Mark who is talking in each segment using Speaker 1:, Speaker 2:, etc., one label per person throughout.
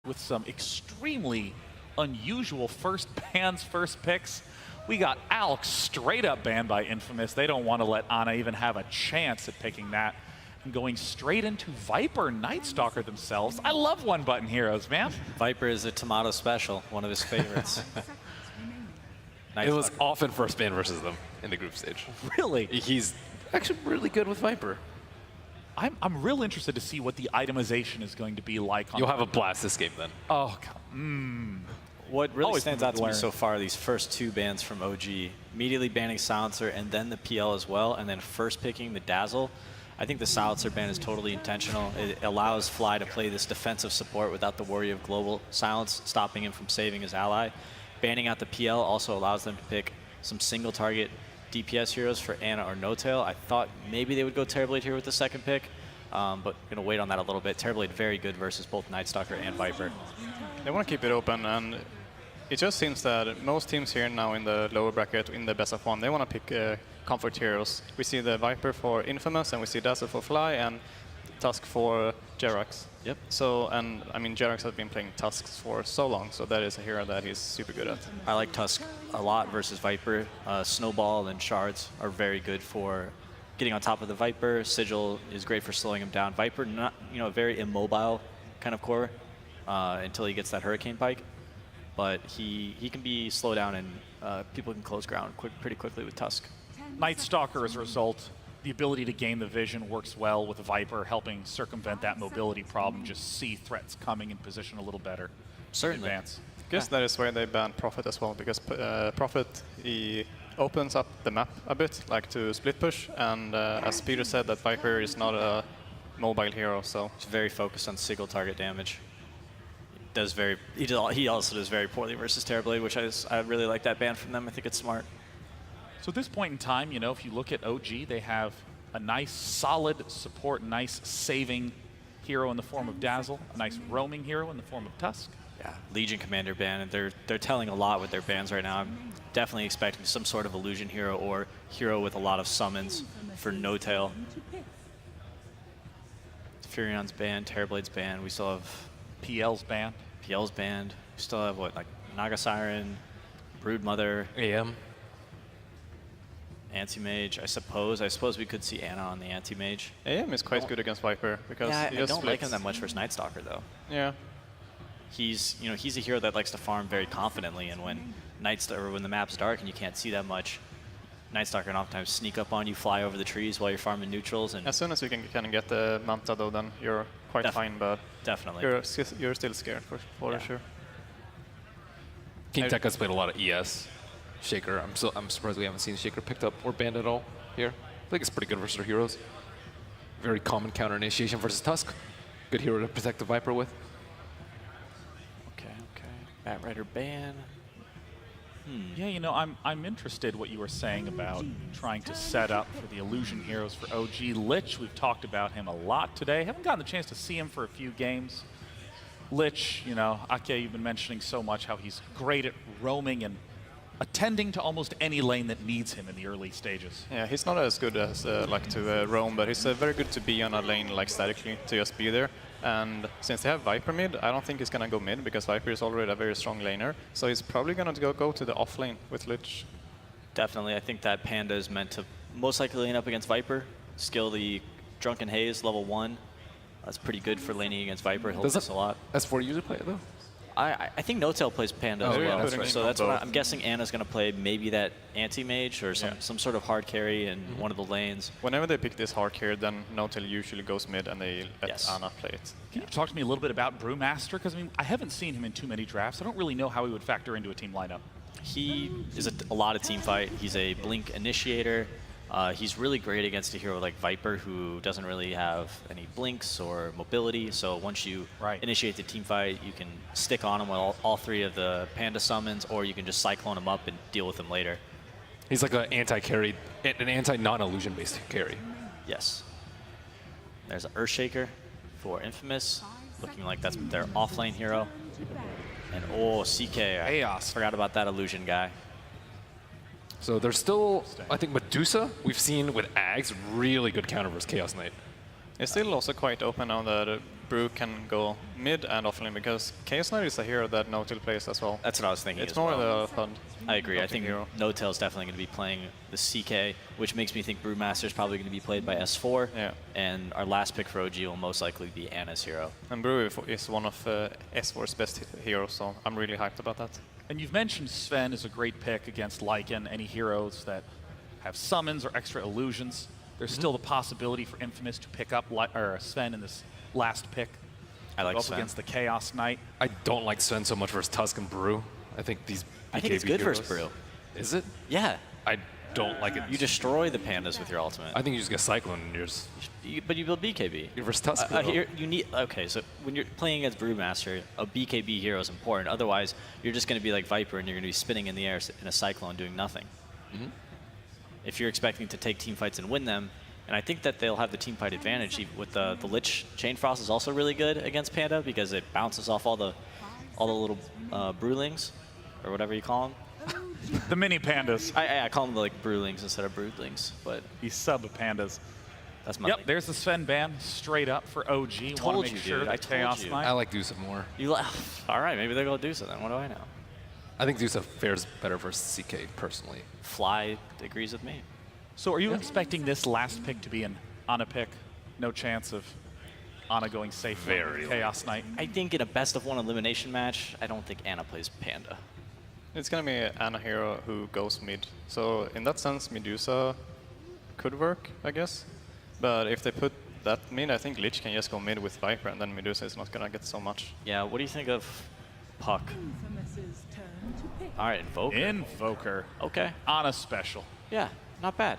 Speaker 1: with some extremely unusual first bans, first picks. We got Alex straight up banned by Infamous. They don't want to let Ana even have a chance at picking that. And going straight into Viper Night Stalker themselves. I love one-button heroes, man.
Speaker 2: Viper is a tomato special, one of his favorites.
Speaker 3: It was often first ban versus them in the group stage.
Speaker 1: Really?
Speaker 3: He's actually really good with Viper.
Speaker 1: I'm real interested to see what the itemization is going to be like. On
Speaker 3: You'll have a blast this game then.
Speaker 1: Oh, God.
Speaker 2: What really
Speaker 1: Always
Speaker 2: stands
Speaker 1: fun
Speaker 2: out
Speaker 1: to
Speaker 2: to me
Speaker 1: learn.
Speaker 2: so far, these first two bans from OG, immediately banning Silencer and then the PL as well, and then first picking the Dazzle. I think the Silencer ban is totally intentional. It allows Fly to play this defensive support without the worry of global silence, stopping him from saving his ally. Banning out the PL also allows them to pick some single target DPS heroes for Ana or No-Tail. I thought maybe they would go Terrorblade here with the second pick, but going to wait on that a little bit. Terrorblade very good versus both Night Stalker and Viper.
Speaker 4: They want to keep it open, and it just seems that most teams here now in the lower bracket, in the best of one, they want to pick comfort heroes. We see the Viper for Infamous, and we see Dazzle for Fly, and Tusk for Jerax.
Speaker 2: Yep.
Speaker 4: So, and I mean, Jerax has been playing Tusks for so long, so that is a hero that he's super good at.
Speaker 2: I like Tusk a lot versus Viper. Snowball and Shards are very good for getting on top of the Viper. Sigil is great for slowing him down. Viper, not a very immobile kind of core until he gets that Hurricane Pike, but he can be slow down and people can close ground pretty quickly with Tusk.
Speaker 1: Night Stalker, as a result, the ability to gain the vision works well with Viper, helping circumvent that mobility problem, just see threats coming in position a little better.
Speaker 2: Certainly.
Speaker 1: Advance.
Speaker 4: I guess that is why they banned Prophet as well, because Prophet, he opens up the map a bit, like to split push, and as Peter said, that Viper is not a mobile hero, so...
Speaker 2: He's very focused on single target damage. He also does very poorly versus Terrorblade, which I really like that ban from them. I think it's smart.
Speaker 1: So at this point in time, if you look at OG, they have a nice, solid support, nice saving hero in the form of Dazzle, a nice roaming hero in the form of Tusk.
Speaker 2: Yeah, Legion Commander ban, and they're telling a lot with their bans right now. I'm definitely expecting some sort of illusion hero or hero with a lot of summons for No-Tail. Furion's banned, Terrorblade's banned. We still have
Speaker 1: PL's banned.
Speaker 2: PL's banned. We still have what, like Naga Siren, Broodmother,
Speaker 3: AM.
Speaker 2: Anti-Mage. I suppose we could see Ana on the Anti-Mage.
Speaker 4: AM is quite good against Viper, because
Speaker 2: Yeah,
Speaker 4: he
Speaker 2: I
Speaker 4: just
Speaker 2: don't like
Speaker 4: splits.
Speaker 2: him that much versus Night Stalker though.
Speaker 4: Yeah.
Speaker 2: He's a hero that likes to farm very confidently, and when when the map's dark and you can't see that much, Night Stalker can oftentimes sneak up on you, fly over the trees while you're farming neutrals, and
Speaker 4: As soon as you can kind of get the Manta, though, then you're quite fine, but
Speaker 2: definitely.
Speaker 4: you're still scared for
Speaker 2: Yeah.
Speaker 4: sure.
Speaker 3: King Tekka's played a lot of ES. Shaker, I'm surprised we haven't seen Shaker picked up or banned at all here. I think it's pretty good versus our heroes. Very common counter initiation versus Tusk. Good hero to protect the Viper with.
Speaker 2: Okay. Bat Rider ban.
Speaker 1: Yeah, I'm interested what you were saying about trying to set up for the illusion heroes for OG. Lich, we've talked about him a lot today. Haven't gotten the chance to see him for a few games. Lich, Ake, you've been mentioning so much how he's great at roaming and attending to almost any lane that needs him in the early stages.
Speaker 4: Yeah, he's not as good as like to roam, but he's very good to be on a lane like statically, to just be there. And since they have Viper mid, I don't think he's gonna go mid because Viper is already a very strong laner. So he's probably gonna go to the off lane with Lich.
Speaker 2: Definitely, I think that Panda is meant to most likely lane up against Viper. Skill the Drunken Haze, level 1. That's pretty good for laning against Viper. He'll help us a lot.
Speaker 3: S4 usually play it though?
Speaker 2: I think No-Tail plays Panda as
Speaker 3: yeah,
Speaker 2: well,
Speaker 3: that's right.
Speaker 2: so that's what I'm guessing Ana's going to play maybe that Anti-Mage or some sort of hard carry in one of the lanes.
Speaker 4: Whenever they pick this hard carry, then No-Tail usually goes mid and they let Ana play it.
Speaker 1: Can you talk to me a little bit about Brewmaster? Because I haven't seen him in too many drafts. I don't really know how he would factor into a team lineup.
Speaker 2: He is a lot of team fight. He's a blink initiator. He's really great against a hero like Viper, who doesn't really have any blinks or mobility. So once you initiate the team fight, you can stick on him with all three of the Panda summons, or you can just cyclone him up and deal with him later.
Speaker 3: He's like an anti-carry, an anti-non-illusion based carry.
Speaker 2: Yes. There's an Earthshaker for Infamous, looking like that's their offlane hero. And CK, I forgot about that illusion guy.
Speaker 3: So there's still, I think, Medusa, we've seen with Ags, really good counter versus Chaos Knight.
Speaker 4: It's still also quite open now that Brew can go mid and offlane because Chaos Knight is a hero that No-Tail plays as well.
Speaker 2: That's what I was thinking.
Speaker 4: It's
Speaker 2: as
Speaker 4: more
Speaker 2: well.
Speaker 4: the fun.
Speaker 2: I agree. I think
Speaker 4: hero.
Speaker 2: No-Tail's definitely going to be playing the CK, which makes me think Brewmaster's probably going to be played by S4.
Speaker 4: Yeah.
Speaker 2: And our last pick for OG will most likely be Anna's hero.
Speaker 4: And Brew is one of S4's best heroes, so I'm really hyped about that.
Speaker 1: And you've mentioned Sven is a great pick against Lycan, any heroes that have summons or extra illusions. There's still the possibility for Infamous to pick up Sven in this last pick.
Speaker 2: I like
Speaker 1: Go up
Speaker 2: Sven.
Speaker 1: against the Chaos Knight.
Speaker 3: I don't like Sven so much versus Tusk and Brew. I think these
Speaker 2: I think it's
Speaker 3: BKB
Speaker 2: good
Speaker 3: heroes-
Speaker 2: versus Brew.
Speaker 3: Is it?
Speaker 2: Yeah.
Speaker 3: I don't like it.
Speaker 2: You destroy the pandas with your ultimate.
Speaker 3: I think you just get Cyclone and yours.
Speaker 2: But you build BKB.
Speaker 3: You're versus Tusk. though.
Speaker 2: You need okay. So when you're playing against Brewmaster, a BKB hero is important. Otherwise, you're just going to be like Viper and you're going to be spinning in the air in a Cyclone doing nothing. If you're expecting to take team fights and win them, and I think that they'll have the team fight advantage with the Lich Chain Frost is also really good against Panda because it bounces off all the little brewlings or whatever you call them.
Speaker 1: The mini pandas.
Speaker 2: I call them like brewlings instead of broodlings, but
Speaker 1: These sub-pandas.
Speaker 2: that's my
Speaker 1: Yep, there's the Sven ban straight up for OG.
Speaker 2: Told
Speaker 1: Want to
Speaker 2: you,
Speaker 1: make sure
Speaker 2: dude. I
Speaker 1: that
Speaker 2: told
Speaker 1: Chaos
Speaker 2: you.
Speaker 1: Knight.
Speaker 3: I like Dusa more.
Speaker 2: All right, maybe they're going to do so then. What do I know?
Speaker 3: I think Dusa fares better versus CK personally.
Speaker 2: Fly agrees with me.
Speaker 1: So are you expecting this last pick to be an Ana pick? No chance of Ana going safe for
Speaker 3: Very
Speaker 1: Chaos Knight?
Speaker 2: I think in a best-of-1 elimination match, I don't think Anna plays Panda.
Speaker 4: It's going to be an Ana hero who goes mid. So in that sense, Medusa could work, I guess. But if they put that mid, I think Lich can just go mid with Viper, and then Medusa is not going to get so much.
Speaker 2: Yeah, what do you think of Puck? All right, Invoker.
Speaker 1: Invoker.
Speaker 2: Okay.
Speaker 1: Ana special.
Speaker 2: Yeah, not bad.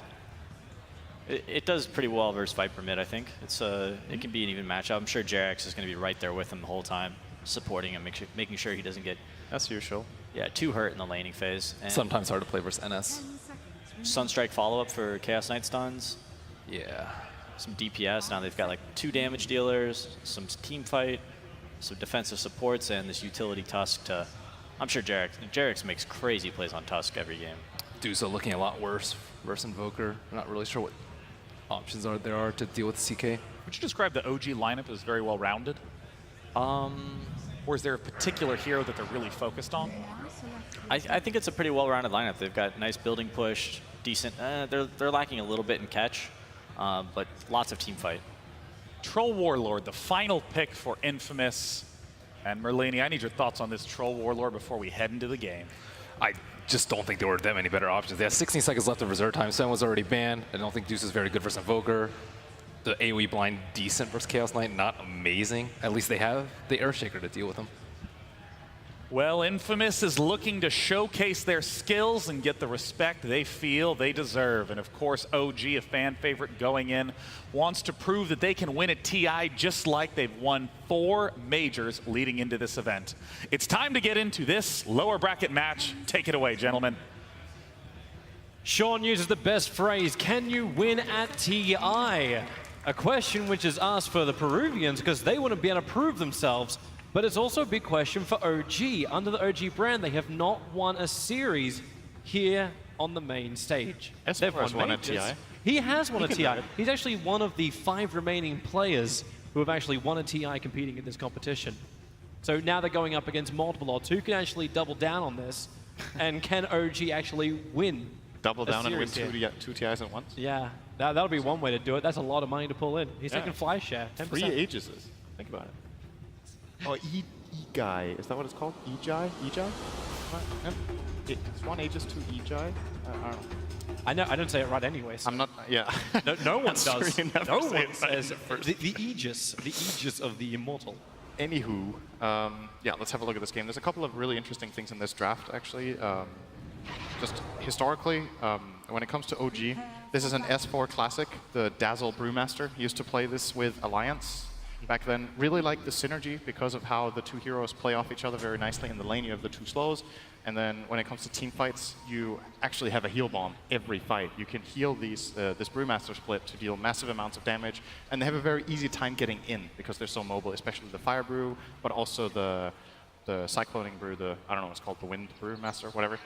Speaker 2: It does pretty well versus Viper mid, I think. It can be an even matchup. I'm sure Jarex is going to be right there with him the whole time, supporting him, making sure he doesn't get
Speaker 4: As usual.
Speaker 2: too hurt in the laning phase. And
Speaker 3: Sometimes hard to play versus NS.
Speaker 2: Sunstrike follow-up for Chaos Knight stuns.
Speaker 3: Yeah.
Speaker 2: Some DPS. Now they've got like 2 damage dealers, some team fight, some defensive supports, and this utility Tusk to... I'm sure Jarex makes crazy plays on Tusk every game.
Speaker 3: Dusa looking a lot worse versus Invoker. I'm not really sure what options there are to deal with CK.
Speaker 1: Would you describe the OG lineup as very well rounded? Or is there a particular hero that they're really focused on?
Speaker 2: I think it's a pretty well-rounded lineup. They've got nice building push, decent... they're lacking a little bit in catch, but lots of team fight.
Speaker 1: Troll Warlord, the final pick for Infamous. And Merlini, I need your thoughts on this Troll Warlord before we head into the game.
Speaker 3: I just don't think there were that many better options. They had 16 seconds left of reserve time. Sven was already banned. I don't think Deuce is very good versus Invoker. The AoE blind decent versus Chaos Knight, not amazing. At least they have the Airshaker to deal with him.
Speaker 1: Well, Infamous is looking to showcase their skills and get the respect they feel they deserve. And of course, OG, a fan favorite going in, wants to prove that they can win at TI just like they've won 4 majors leading into this event. It's time to get into this lower bracket match. Take it away, gentlemen.
Speaker 5: Sean uses the best phrase, can you win at TI? A question which is asked for the Peruvians because they want to be able to prove themselves. But it's also a big question for OG. Under the OG brand, they have not won a series here on the main stage.
Speaker 6: They've won at TI.
Speaker 5: He has won a TI. He's actually one of the 5 remaining players who have actually won a TI competing in this competition. So now they're going up against multiple odds. Who can actually double down on this? And can OG actually win?
Speaker 6: Double down and win
Speaker 5: series here?
Speaker 6: two TIs at once.
Speaker 5: Yeah, that'll be one way to do it. That's a lot of money to pull in. He's
Speaker 6: Yeah.
Speaker 5: taking fly share, 10%.
Speaker 6: 3 Aegises. Think about it. Oh, E-Guy. Is that what it's called? E-Jai? E-Jai? It's 1 Aegis, 2 E-Jai? I don't know.
Speaker 5: I don't say it right anyways.
Speaker 6: I'm not, yeah.
Speaker 5: No one
Speaker 6: I'm sure
Speaker 5: does.
Speaker 6: you never
Speaker 5: No
Speaker 6: say
Speaker 5: one
Speaker 6: it right
Speaker 5: says
Speaker 6: at first.
Speaker 5: the Aegis of the immortal.
Speaker 6: Anywho, yeah, let's have a look at this game. There's a couple of really interesting things in this draft, actually. Just historically, when it comes to OG, this is an S4 classic. The Dazzle Brewmaster used to play this with Alliance back then. Really like the synergy because of how the 2 heroes play off each other very nicely. In the lane, you have the 2 slows. And then when it comes to team fights, you actually have a heal bomb every fight. You can heal this Brewmaster split to deal massive amounts of damage. And they have a very easy time getting in because they're so mobile, especially the Fire Brew, but also the Cycloning Brew, I don't know what it's called, the Wind Brewmaster, whatever.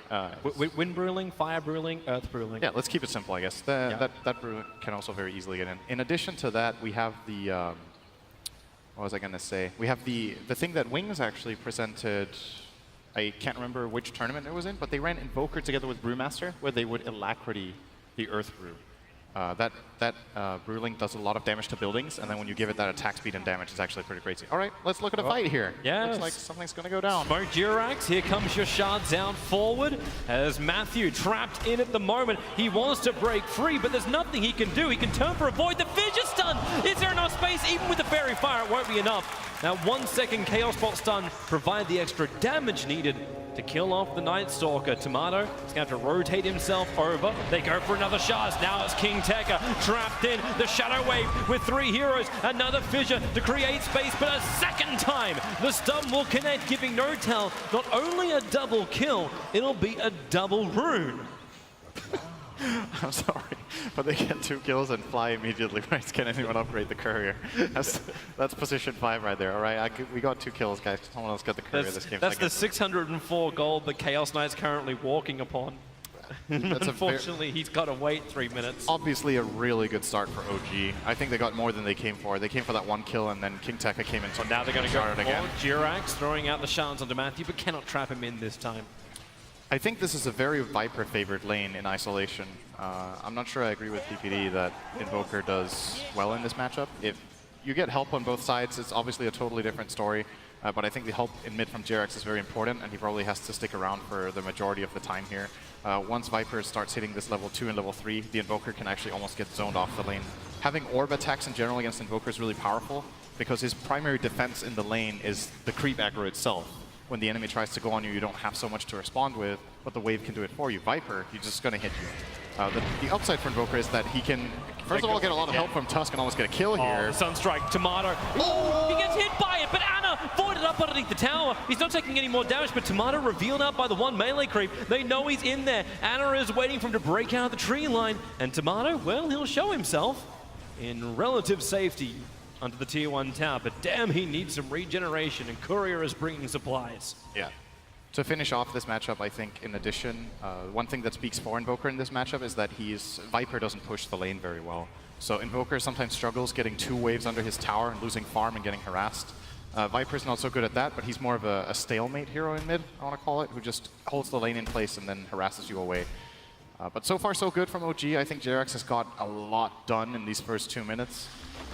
Speaker 5: Wind brewing, fire brewing, earth brewing.
Speaker 6: Yeah, let's keep it simple, I guess. That brew can also very easily get in. In addition to that, we have the, what was I going to say? We have the thing that Wings actually presented. I can't remember which tournament it was in, but they ran Invoker together with Brewmaster, where they would Alacrity the Earth Brew. That Brewling does a lot of damage to buildings, and then when you give it that attack speed and damage, it's actually pretty crazy. All right, let's look at a fight here.
Speaker 5: Yes.
Speaker 6: Looks like something's going to go down.
Speaker 5: Smoke Jirax, here comes your shards out forward as Matthew trapped in at the moment. He wants to break free, but there's nothing he can do. He can turn for a void. The fissure stun! Is there enough space? Even with the Fairy Fire, it won't be enough. That 1 second Chaos Bot stun provide the extra damage needed to kill off the Night Stalker. Tomato is going to have to rotate himself over. They go for another shard. Now it's King Tekka trapped in the Shadow Wave with 3 heroes. Another fissure to create space, but a second time the stun will connect, giving Notel not only a double kill, it'll be a double rune.
Speaker 6: I'm sorry, but they get 2 kills and fly immediately, right? Can anyone upgrade the courier? That's position 5 right there, all right? We got 2 kills, guys. Someone else got the courier this game.
Speaker 5: That's the 604 gold that Chaos Knight's currently walking upon. Unfortunately, he's got to wait 3 minutes.
Speaker 6: Obviously a really good start for OG. I think they got more than they came for. They came for that 1 kill, and then King Tekka came in.
Speaker 5: So now they're going to go
Speaker 6: it again.
Speaker 5: Jirax throwing out the shards onto Matthew, but cannot trap him in this time.
Speaker 6: I think this is a very Viper-favored lane in isolation. I'm not sure I agree with PPD that Invoker does well in this matchup. If you get help on both sides, it's obviously a totally different story. But I think the help in mid from Jirax is very important, and he probably has to stick around for the majority of the time here. Once Viper starts hitting this level 2 and level 3, the Invoker can actually almost get zoned off the lane. Having orb attacks in general against Invoker is really powerful, because his primary defense in the lane is the creep aggro itself. When the enemy tries to go on you, you don't have so much to respond with, but the wave can do it for you. Viper, he's just going to hit you. The upside for Invoker is that he can, first of all, get a lot of help from Tusk and almost get a kill here.
Speaker 5: The Sunstrike, Tomato. Oh, he gets hit by it, but Ana voided up underneath the tower. He's not taking any more damage, but Tomato revealed out by the 1 melee creep. They know he's in there. Ana is waiting for him to break out of the tree line, and Tomato, well, he'll show himself in relative safety under the tier 1 tower, but damn, he needs some regeneration, and Courier is bringing supplies.
Speaker 6: Yeah. To finish off this matchup, I think, in addition, one thing that speaks for Invoker in this matchup is that Viper doesn't push the lane very well. So Invoker sometimes struggles getting 2 waves under his tower and losing farm and getting harassed. Viper's not so good at that, but he's more of a stalemate hero in mid, I want to call it, who just holds the lane in place and then harasses you away. But so far, so good from OG. I think Jirax has got a lot done in these first 2 minutes.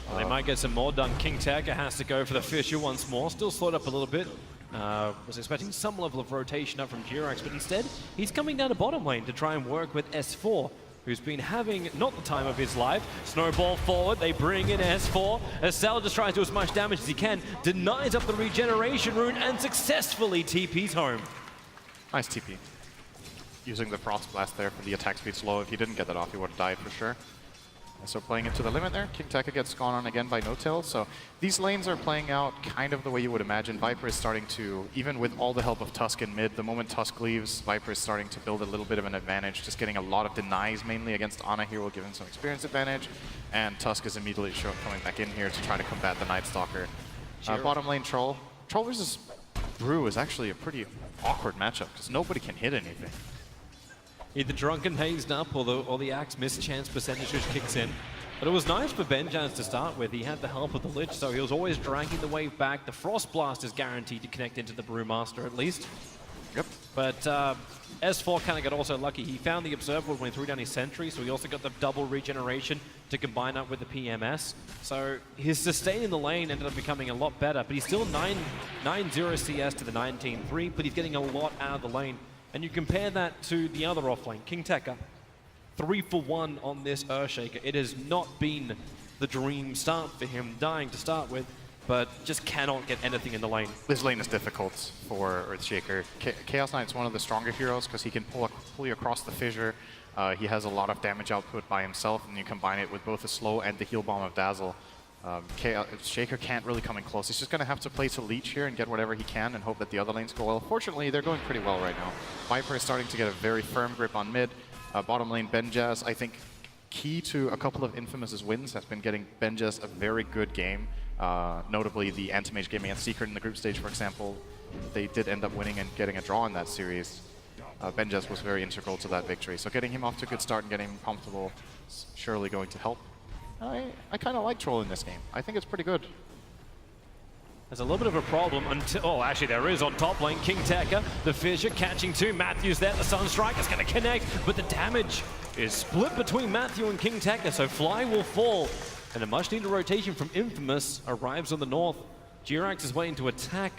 Speaker 5: Well, they might get some more done. King Tekka has to go for the fissure once more. Still slowed up a little bit. Was expecting some level of rotation up from Jirax, but instead, he's coming down to bottom lane to try and work with S4, who's been having not the time of his life. Snowball forward, they bring in S4. Estelle just tries to do as much damage as he can, denies up the regeneration rune, and successfully TP's home.
Speaker 6: Nice TP. Using the Frost Blast there for the attack speed slow. If he didn't get that off, he would have died for sure. So playing it to the limit there, King Tekka gets gone on again by Notel. So these lanes are playing out kind of the way you would imagine. Viper is starting to, even with all the help of Tusk in mid, the moment Tusk leaves, Viper is starting to build a little bit of an advantage, just getting a lot of denies mainly against Ana here will give him some experience advantage. And Tusk is immediately coming back in here to try to combat the Night Stalker. Bottom lane Troll. Troll versus Brew is actually a pretty awkward matchup because nobody can hit anything.
Speaker 5: Either Drunken Hazed up or the Axe mischance percentage which kicks in. But it was nice for Benjaz to start with. He had the help of the Lich, so he was always dragging the wave back. The Frost Blast is guaranteed to connect into the Brewmaster at least.
Speaker 6: Yep.
Speaker 5: But S4 kind of got also lucky. He found the Observer when he threw down his Sentry, so he also got the double regeneration to combine up with the PMS. So his sustain in the lane ended up becoming a lot better, but he's still 9-0 CS to the 19-3, but he's getting a lot out of the lane. And you compare that to the other offlane, King Tekka, 3 for 1 on this Earthshaker. It has not been the dream start for him, dying to start with, but just cannot get anything in the lane.
Speaker 6: This lane is difficult for Earthshaker. Chaos Knight's one of the stronger heroes because he can pull you across the fissure. He has a lot of damage output by himself, and you combine it with both the slow and the heal bomb of Dazzle. Shaker can't really come in close. He's just going to have to play to leech here and get whatever he can and hope that the other lanes go well. Fortunately, they're going pretty well right now. Viper is starting to get a very firm grip on mid. Bottom lane, Benjaz, I think key to a couple of Infamous's wins has been getting Benjaz a very good game. Notably the Anti-Mage game against Secret in the group stage, for example. They did end up winning and getting a draw in that series. Benjaz was very integral to that victory. So getting him off to a good start and getting him comfortable is surely going to help. I kind of like Troll in this game. I think it's pretty good.
Speaker 5: There's a little bit of a problem until, oh, actually there is on top lane. King Tekka, the Fissure catching two. Matthew's there, the Sunstrike is going to connect, but the damage is split between Matthew and King Tekka, so Fly will fall. And a much needed rotation from Infamous arrives on the north. Jirax is waiting to attack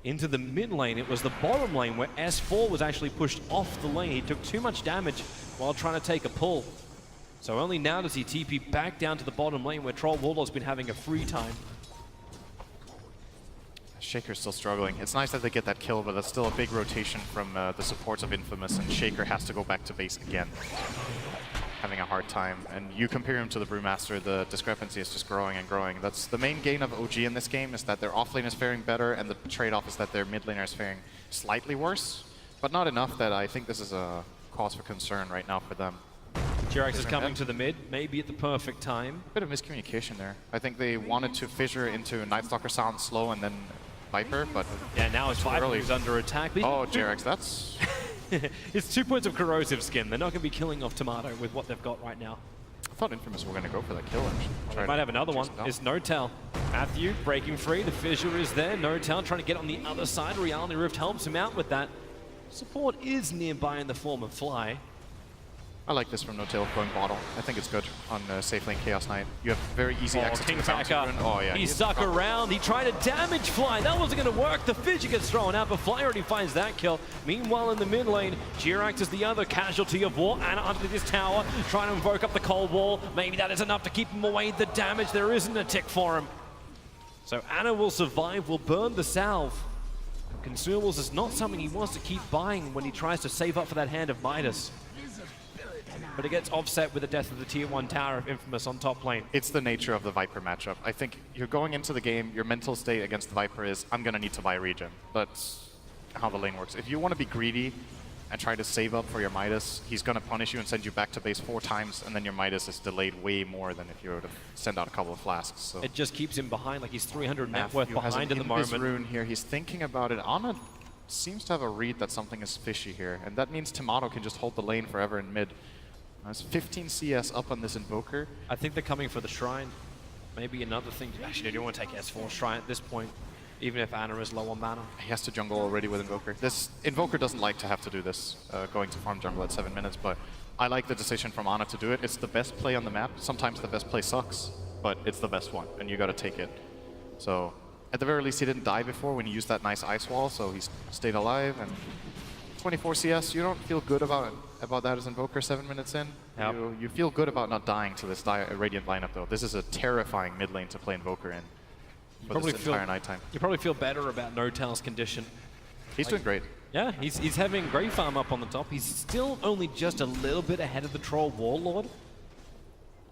Speaker 5: into the mid lane. It was the bottom lane where S4 was actually pushed off the lane. He took too much damage while trying to take a pull. So only now does he TP back down to the bottom lane where Troll Warlord's been having a free time.
Speaker 6: Shaker's still struggling. It's nice that they get that kill, but that's still a big rotation from the supports of Infamous, and Shaker has to go back to base again. Having a hard time. And you compare him to the Brewmaster, the discrepancy is just growing and growing. That's the main gain of OG in this game, is that their offlane is faring better, and the trade-off is that their mid laner is faring slightly worse, but not enough that I think this is a cause for concern right now for them.
Speaker 5: Jirax is coming to the mid, maybe at the perfect time.
Speaker 6: Bit of miscommunication there. I think they wanted to fissure into Nightstalker Sound slow and then Viper, but
Speaker 5: yeah, now it's Viper
Speaker 6: early.
Speaker 5: who's under attack.
Speaker 6: Oh, Jirax, that's...
Speaker 5: It's 2 points of corrosive skin. They're not going to be killing off Tomato with what they've got right now.
Speaker 6: I thought Infamous were going to go for that kill, actually.
Speaker 5: They might have another one. It's No-Tell. Matthew breaking free. The Fissure is there. No-Tell trying to get on the other side. Reality Rift helps him out with that. Support is nearby in the form of Fly.
Speaker 6: I like this from No-Tail going bottle. I think it's good on safe lane Chaos Knight. You have very easy access
Speaker 5: King
Speaker 6: to the fountain rune. Oh, yeah.
Speaker 5: He stuck around. He tried to damage Fly. That wasn't going to work. The Fissure gets thrown out, but Fly already finds that kill. Meanwhile, in the mid lane, Jirax is the other casualty of war. Anna under this tower, trying to invoke up the cold wall. Maybe that is enough to keep him away. The damage, there isn't a tick for him. So Anna will survive, will burn the salve. Consumables is not something he wants to keep buying when he tries to save up for that hand of Midas. But it gets offset with the death of the Tier 1 tower of Infamous on top lane.
Speaker 6: It's the nature of the Viper matchup. I think you're going into the game, your mental state against the Viper is, I'm going to need to buy regen. That's how the lane works. If you want to be greedy and try to save up for your Midas, he's going to punish you and send you back to base 4 times, and then your Midas is delayed way more than if you were to send out a couple of flasks. So
Speaker 5: it just keeps him behind, like he's 300 net worth
Speaker 6: Matthew
Speaker 5: behind at the moment.
Speaker 6: Rune here. He's thinking about it. Ana seems to have a read that something is fishy here, and that means Tomato can just hold the lane forever in mid. There's 15 CS up on this Invoker.
Speaker 5: I think they're coming for the Shrine. Maybe another thing. Actually, they don't want to take S4 Shrine at this point, even if Anna is low on mana.
Speaker 6: He has to jungle already with Invoker. This Invoker doesn't like to have to do this, going to farm jungle at 7 minutes, but I like the decision from Ana to do it. It's the best play on the map. Sometimes the best play sucks, but it's the best one, and you got to take it. So at the very least, he didn't die before when he used that nice ice wall, so he stayed alive. And 24 CS, you don't feel good about that as Invoker 7 minutes in.
Speaker 5: Yep.
Speaker 6: You feel good about not dying to this Radiant lineup, though. This is a terrifying mid lane to play Invoker in for this entire nighttime.
Speaker 5: You probably feel better about No-Tell's condition.
Speaker 6: He's doing great.
Speaker 5: Yeah, he's having great farm up on the top. He's still only just a little bit ahead of the Troll Warlord.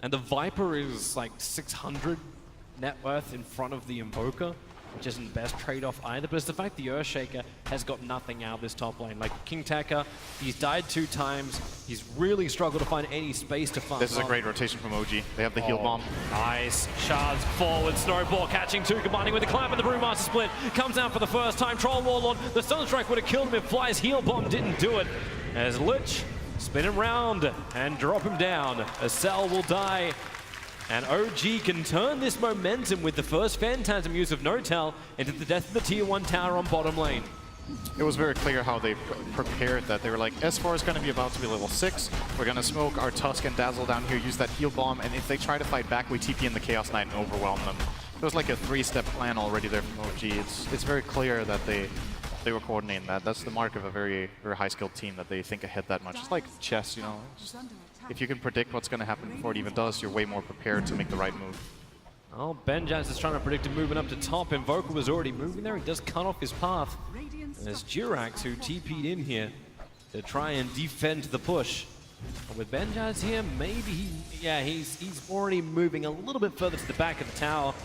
Speaker 5: And the Viper is like 600 net worth in front of the Invoker, which isn't the best trade-off either, but it's the fact the Earthshaker has got nothing out of this top lane. Like King Tekka, he's died 2 times. He's really struggled to find any space to farm.
Speaker 6: This is a great rotation from OG. They have the heal bomb.
Speaker 5: Nice. Shards forward, Snowball catching 2, combining with the climb and the Brewmaster split. Comes out for the first time. Troll Warlord, the Sunstrike would have killed him if Fly's heal bomb didn't do it. As Lich spin him round and drop him down. Acel will die. And OG can turn this momentum with the first Phantasm use of No-Tell into the death of the Tier 1 tower on bottom lane.
Speaker 6: It was very clear how they prepared that. They were like, S4 is going to be about to be level 6. We're going to smoke our Tusk and Dazzle down here, use that heal bomb, and if they try to fight back, we TP in the Chaos Knight and overwhelm them. It was like a 3-step plan already there from OG. It's very clear that they were coordinating that. That's the mark of a very, very high-skilled team, that they think ahead that much. It's like chess, you know. If you can predict what's going to happen before it even does, you're way more prepared to make the right move.
Speaker 5: Well, Benjaz is trying to predict a movement up to top. Invoker was already moving there. He does cut off his path. And there's Jirax who TP'd in here to try and defend the push. But with Benjaz here, maybe he's already moving a little bit further to the back of the tower.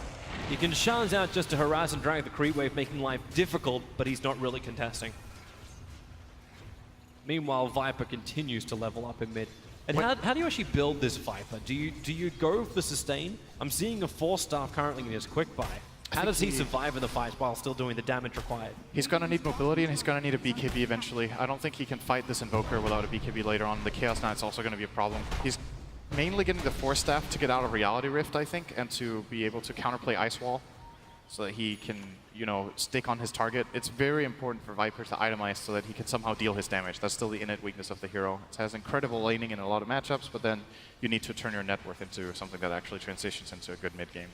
Speaker 5: He can shines out just to harass and drag the creep wave, making life difficult, but he's not really contesting. Meanwhile, Viper continues to level up in mid. And how do you actually build this Viper? Do you go for sustain? I'm seeing a 4-star currently in his quick buy. How does he survive in the fight while still doing the damage required?
Speaker 6: He's going to need mobility and he's going to need a BKB eventually. I don't think he can fight this Invoker without a BKB later on. The Chaos Knight's also going to be a problem. He's mainly getting the Force Staff to get out of Reality Rift, I think, and to be able to counterplay Ice Wall. so that he can, you know, stick on his target. It's very important for Viper to itemize so that he can somehow deal his damage. That's still the innate weakness of the hero. It has incredible laning in a lot of matchups, but then you need to turn your net worth into something that actually transitions into a good mid game.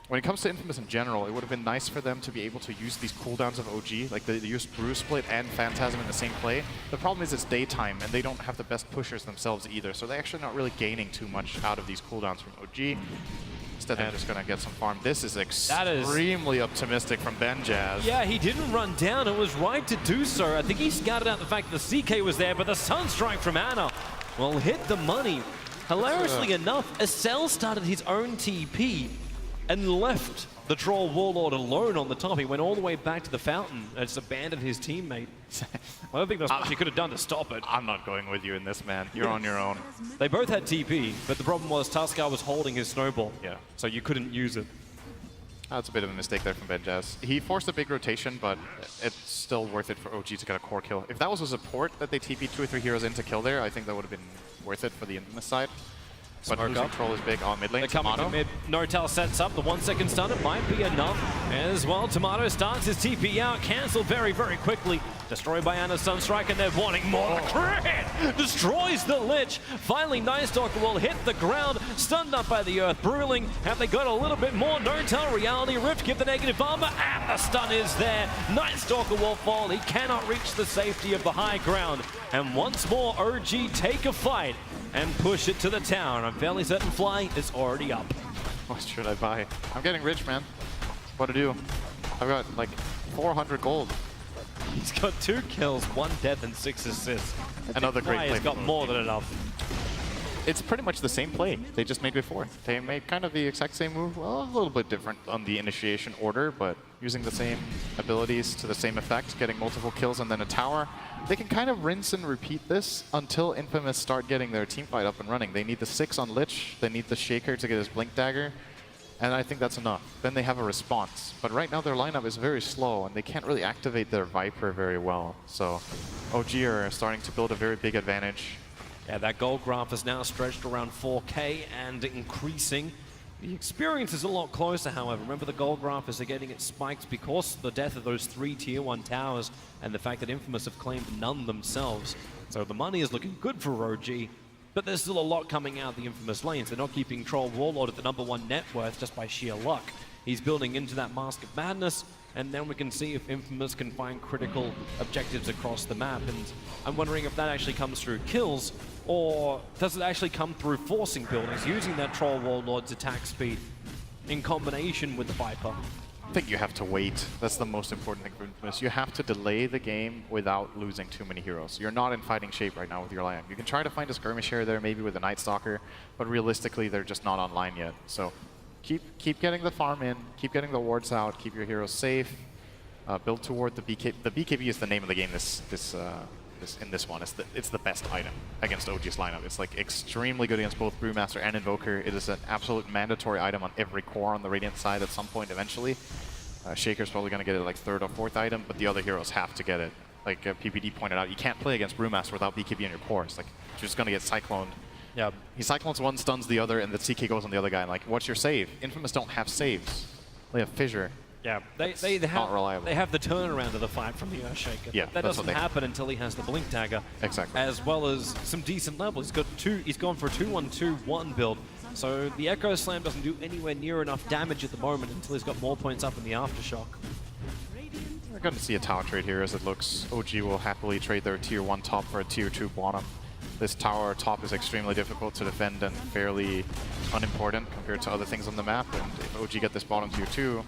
Speaker 6: When it comes to Infamous in general, it would have been nice for them to be able to use these cooldowns of OG, like they used Brew Split and Phantasm in the same play. The problem is it's daytime, and they don't have the best pushers themselves either, so they're actually not really gaining too much out of these cooldowns from OG. Instead, they're just going to get some farm. This is extremely optimistic from Benjaz.
Speaker 5: Yeah, he didn't run down. It was right to do so. I think he scouted out the fact that the CK was there, but the Sunstrike from Ana will hit the money. Hilariously enough, Acel started his own TP and left the Troll Warlord alone on the top. He went all the way back to the fountain and just abandoned his teammate. I don't think there's much he could have done to stop it.
Speaker 6: I'm not going with you in this, man. You're on your own.
Speaker 5: They both had TP, but the problem was Tuskar was holding his snowball.
Speaker 6: Yeah.
Speaker 5: So you couldn't use it.
Speaker 6: That's a bit of a mistake there from Benjaz. He forced a big rotation, but it's still worth it for OG to get a core kill. If that was a support that they TP'd 2 or 3 heroes in to kill there, I think that would have been worth it for the Infamous side. But losing Troll is big on mid lane.
Speaker 5: They're coming to mid. Nortel sets up the 1 second stun. It might be enough as well. Tomato starts his TP out. Cancelled very, very quickly. Destroyed by Ana's Sunstrike, and they're wanting more. Crit destroys the Lich. Finally, Nightstalker will hit the ground. Stunned up by the Earth. Brewling. Have they got a little bit more? Nortel, Reality Rift, give the negative armor, and the stun is there. Nightstalker will fall. He cannot reach the safety of the high ground. And once more, OG take a fight and push it to the town. I'm fairly certain Fly is already up.
Speaker 6: What should I buy? I'm getting rich, man. What to do? I've got like 400 gold.
Speaker 5: He's got 2 kills, 1 death, and 6 assists.
Speaker 6: Another great play.
Speaker 5: He's got more than enough.
Speaker 6: It's pretty much the same play they just made before. They made kind of the exact same move, well, a little bit different on the initiation order, but using the same abilities to the same effect, getting multiple kills and then a tower. They can kind of rinse and repeat this until Infamous start getting their teamfight up and running. They need the 6 on Lich, they need the Shaker to get his Blink Dagger, and I think that's enough. Then they have a response. But right now their lineup is very slow, and they can't really activate their Viper very well. So OG are starting to build a very big advantage.
Speaker 5: Yeah, that gold graph is now stretched around 4K and increasing. The experience is a lot closer, however. Remember, the gold graph is getting it spiked because of the death of those 3 tier 1 towers and the fact that Infamous have claimed none themselves. So the money is looking good for OG, but there's still a lot coming out of the Infamous lanes. They're not keeping Troll Warlord at the #1 net worth just by sheer luck. He's building into that Mask of Madness, and then we can see if Infamous can find critical objectives across the map. And I'm wondering if that actually comes through kills, or does it actually come through forcing buildings, using that Troll Warlord's attack speed in combination with the Viper?
Speaker 6: I think you have to wait. That's the most important thing for Infamous. You have to delay the game without losing too many heroes. You're not in fighting shape right now with your lineup. You can try to find a skirmisher there, maybe with a Nightstalker, but realistically, they're just not online yet. So keep getting the farm in, keep getting the wards out, keep your heroes safe, build toward the BKB. The BKB is the name of the game in this one. It's the best item against OG's lineup. It's like extremely good against both Brewmaster and Invoker. It is an absolute mandatory item on every core on the Radiant side at some point eventually. Shaker's probably going to get it like 3rd or 4th item, but the other heroes have to get it. Like PPD pointed out, you can't play against Brewmaster without BKB in your cores. Like, you're just going to get cycloned.
Speaker 5: Yeah.
Speaker 6: He cyclones one, stuns the other, and the CK goes on the other guy. And like, what's your save? Infamous don't have saves. They have Fissure.
Speaker 5: Yeah, they
Speaker 6: not reliable.
Speaker 5: They have the turnaround of the fight from the Earthshaker.
Speaker 6: Yeah,
Speaker 5: that doesn't happen until he has the Blink Dagger.
Speaker 6: Exactly.
Speaker 5: As well as some decent levels. He's gone for a 2-1-2-1 build. So the Echo Slam doesn't do anywhere near enough damage at the moment until he's got more points up in the Aftershock.
Speaker 6: We're going to see a tower trade here as it looks. OG will happily trade their tier 1 top for a tier 2 bottom. This tower top is extremely difficult to defend and fairly unimportant compared to other things on the map. And if OG get this bottom tier 2,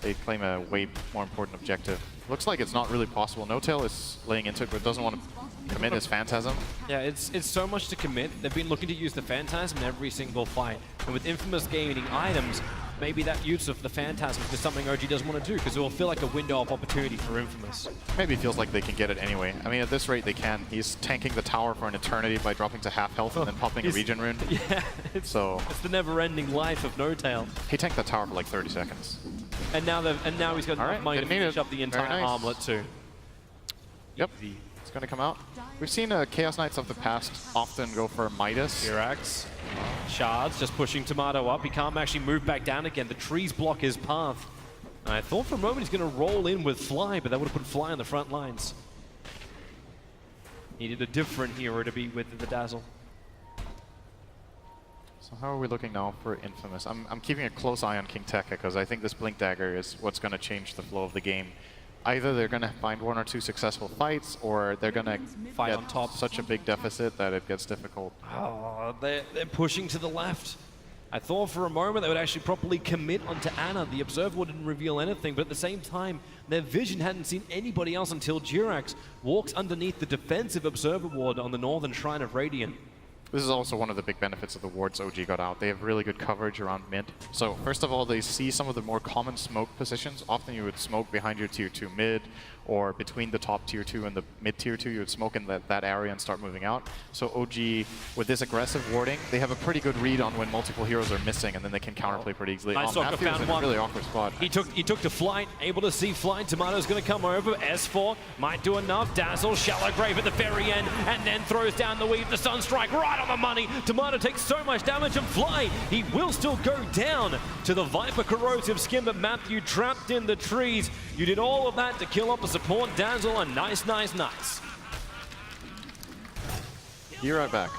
Speaker 6: they claim a way more important objective. Looks like it's not really possible. No-Tail is laying into it, but doesn't want to commit his Phantasm.
Speaker 5: Yeah, it's so much to commit. They've been looking to use the Phantasm in every single fight. And with Infamous gaining items, maybe that use of the Phantasm is something OG doesn't want to do, because it will feel like a window of opportunity for Infamous.
Speaker 6: Maybe it feels like they can get it anyway. I mean, at this rate, they can. He's tanking the tower for an eternity by dropping to half health and then popping a regen rune.
Speaker 5: Yeah, it's the never-ending life of No-Tail.
Speaker 6: He tanked that tower for like 30 seconds.
Speaker 5: And now he's got enough money to finish up the entire armlet too.
Speaker 6: Yep.
Speaker 5: Easy.
Speaker 6: It's going to come out. We've seen Chaos Knights of the past often go for Midas.
Speaker 5: Jirax, Shards just pushing Tomato up. He can't actually move back down again. The trees block his path. And I thought for a moment he's going to roll in with Fly, but that would have put Fly on the front lines. Needed a different hero to be with the Dazzle.
Speaker 6: So how are we looking now for Infamous? I'm keeping a close eye on King Tekka because I think this Blink Dagger is what's going to change the flow of the game. Either they're going to find 1 or 2 successful fights, or they're going to
Speaker 5: Fight
Speaker 6: get
Speaker 5: on top.
Speaker 6: such a big deficit that it gets difficult.
Speaker 5: Oh, they're pushing to the left. I thought for a moment they would actually properly commit onto Ana. The Observer didn't reveal anything, but at the same time, their vision hadn't seen anybody else until Jirax walks underneath the defensive Observer ward on the northern shrine of Radiant.
Speaker 6: This is also one of the big benefits of the wards OG got out. They have really good coverage around mid. So first of all, they see some of the more common smoke positions. Often you would smoke behind your tier 2 mid, or between the top tier 2 and the mid tier 2, you would smoke in that area and start moving out. So OG, with this aggressive warding, they have a pretty good read on when multiple heroes are missing, and then they can counterplay pretty easily.
Speaker 5: Nice soccer,
Speaker 6: Matthew's
Speaker 5: found
Speaker 6: in a
Speaker 5: one.
Speaker 6: really awkward spot.
Speaker 5: He took to Flight, able to see Flight. Tomato's going to come over. S4 might do enough. Dazzle, Shallow Grave at the very end, and then throws down the weave. The Sunstrike right on the money. Tomato takes so much damage from Fly. He will still go down to the Viper Corrosive Skin, but Matthew trapped in the trees. You did all of that to kill up a support Dazzle, and nice, nice, nice.
Speaker 6: Be right back.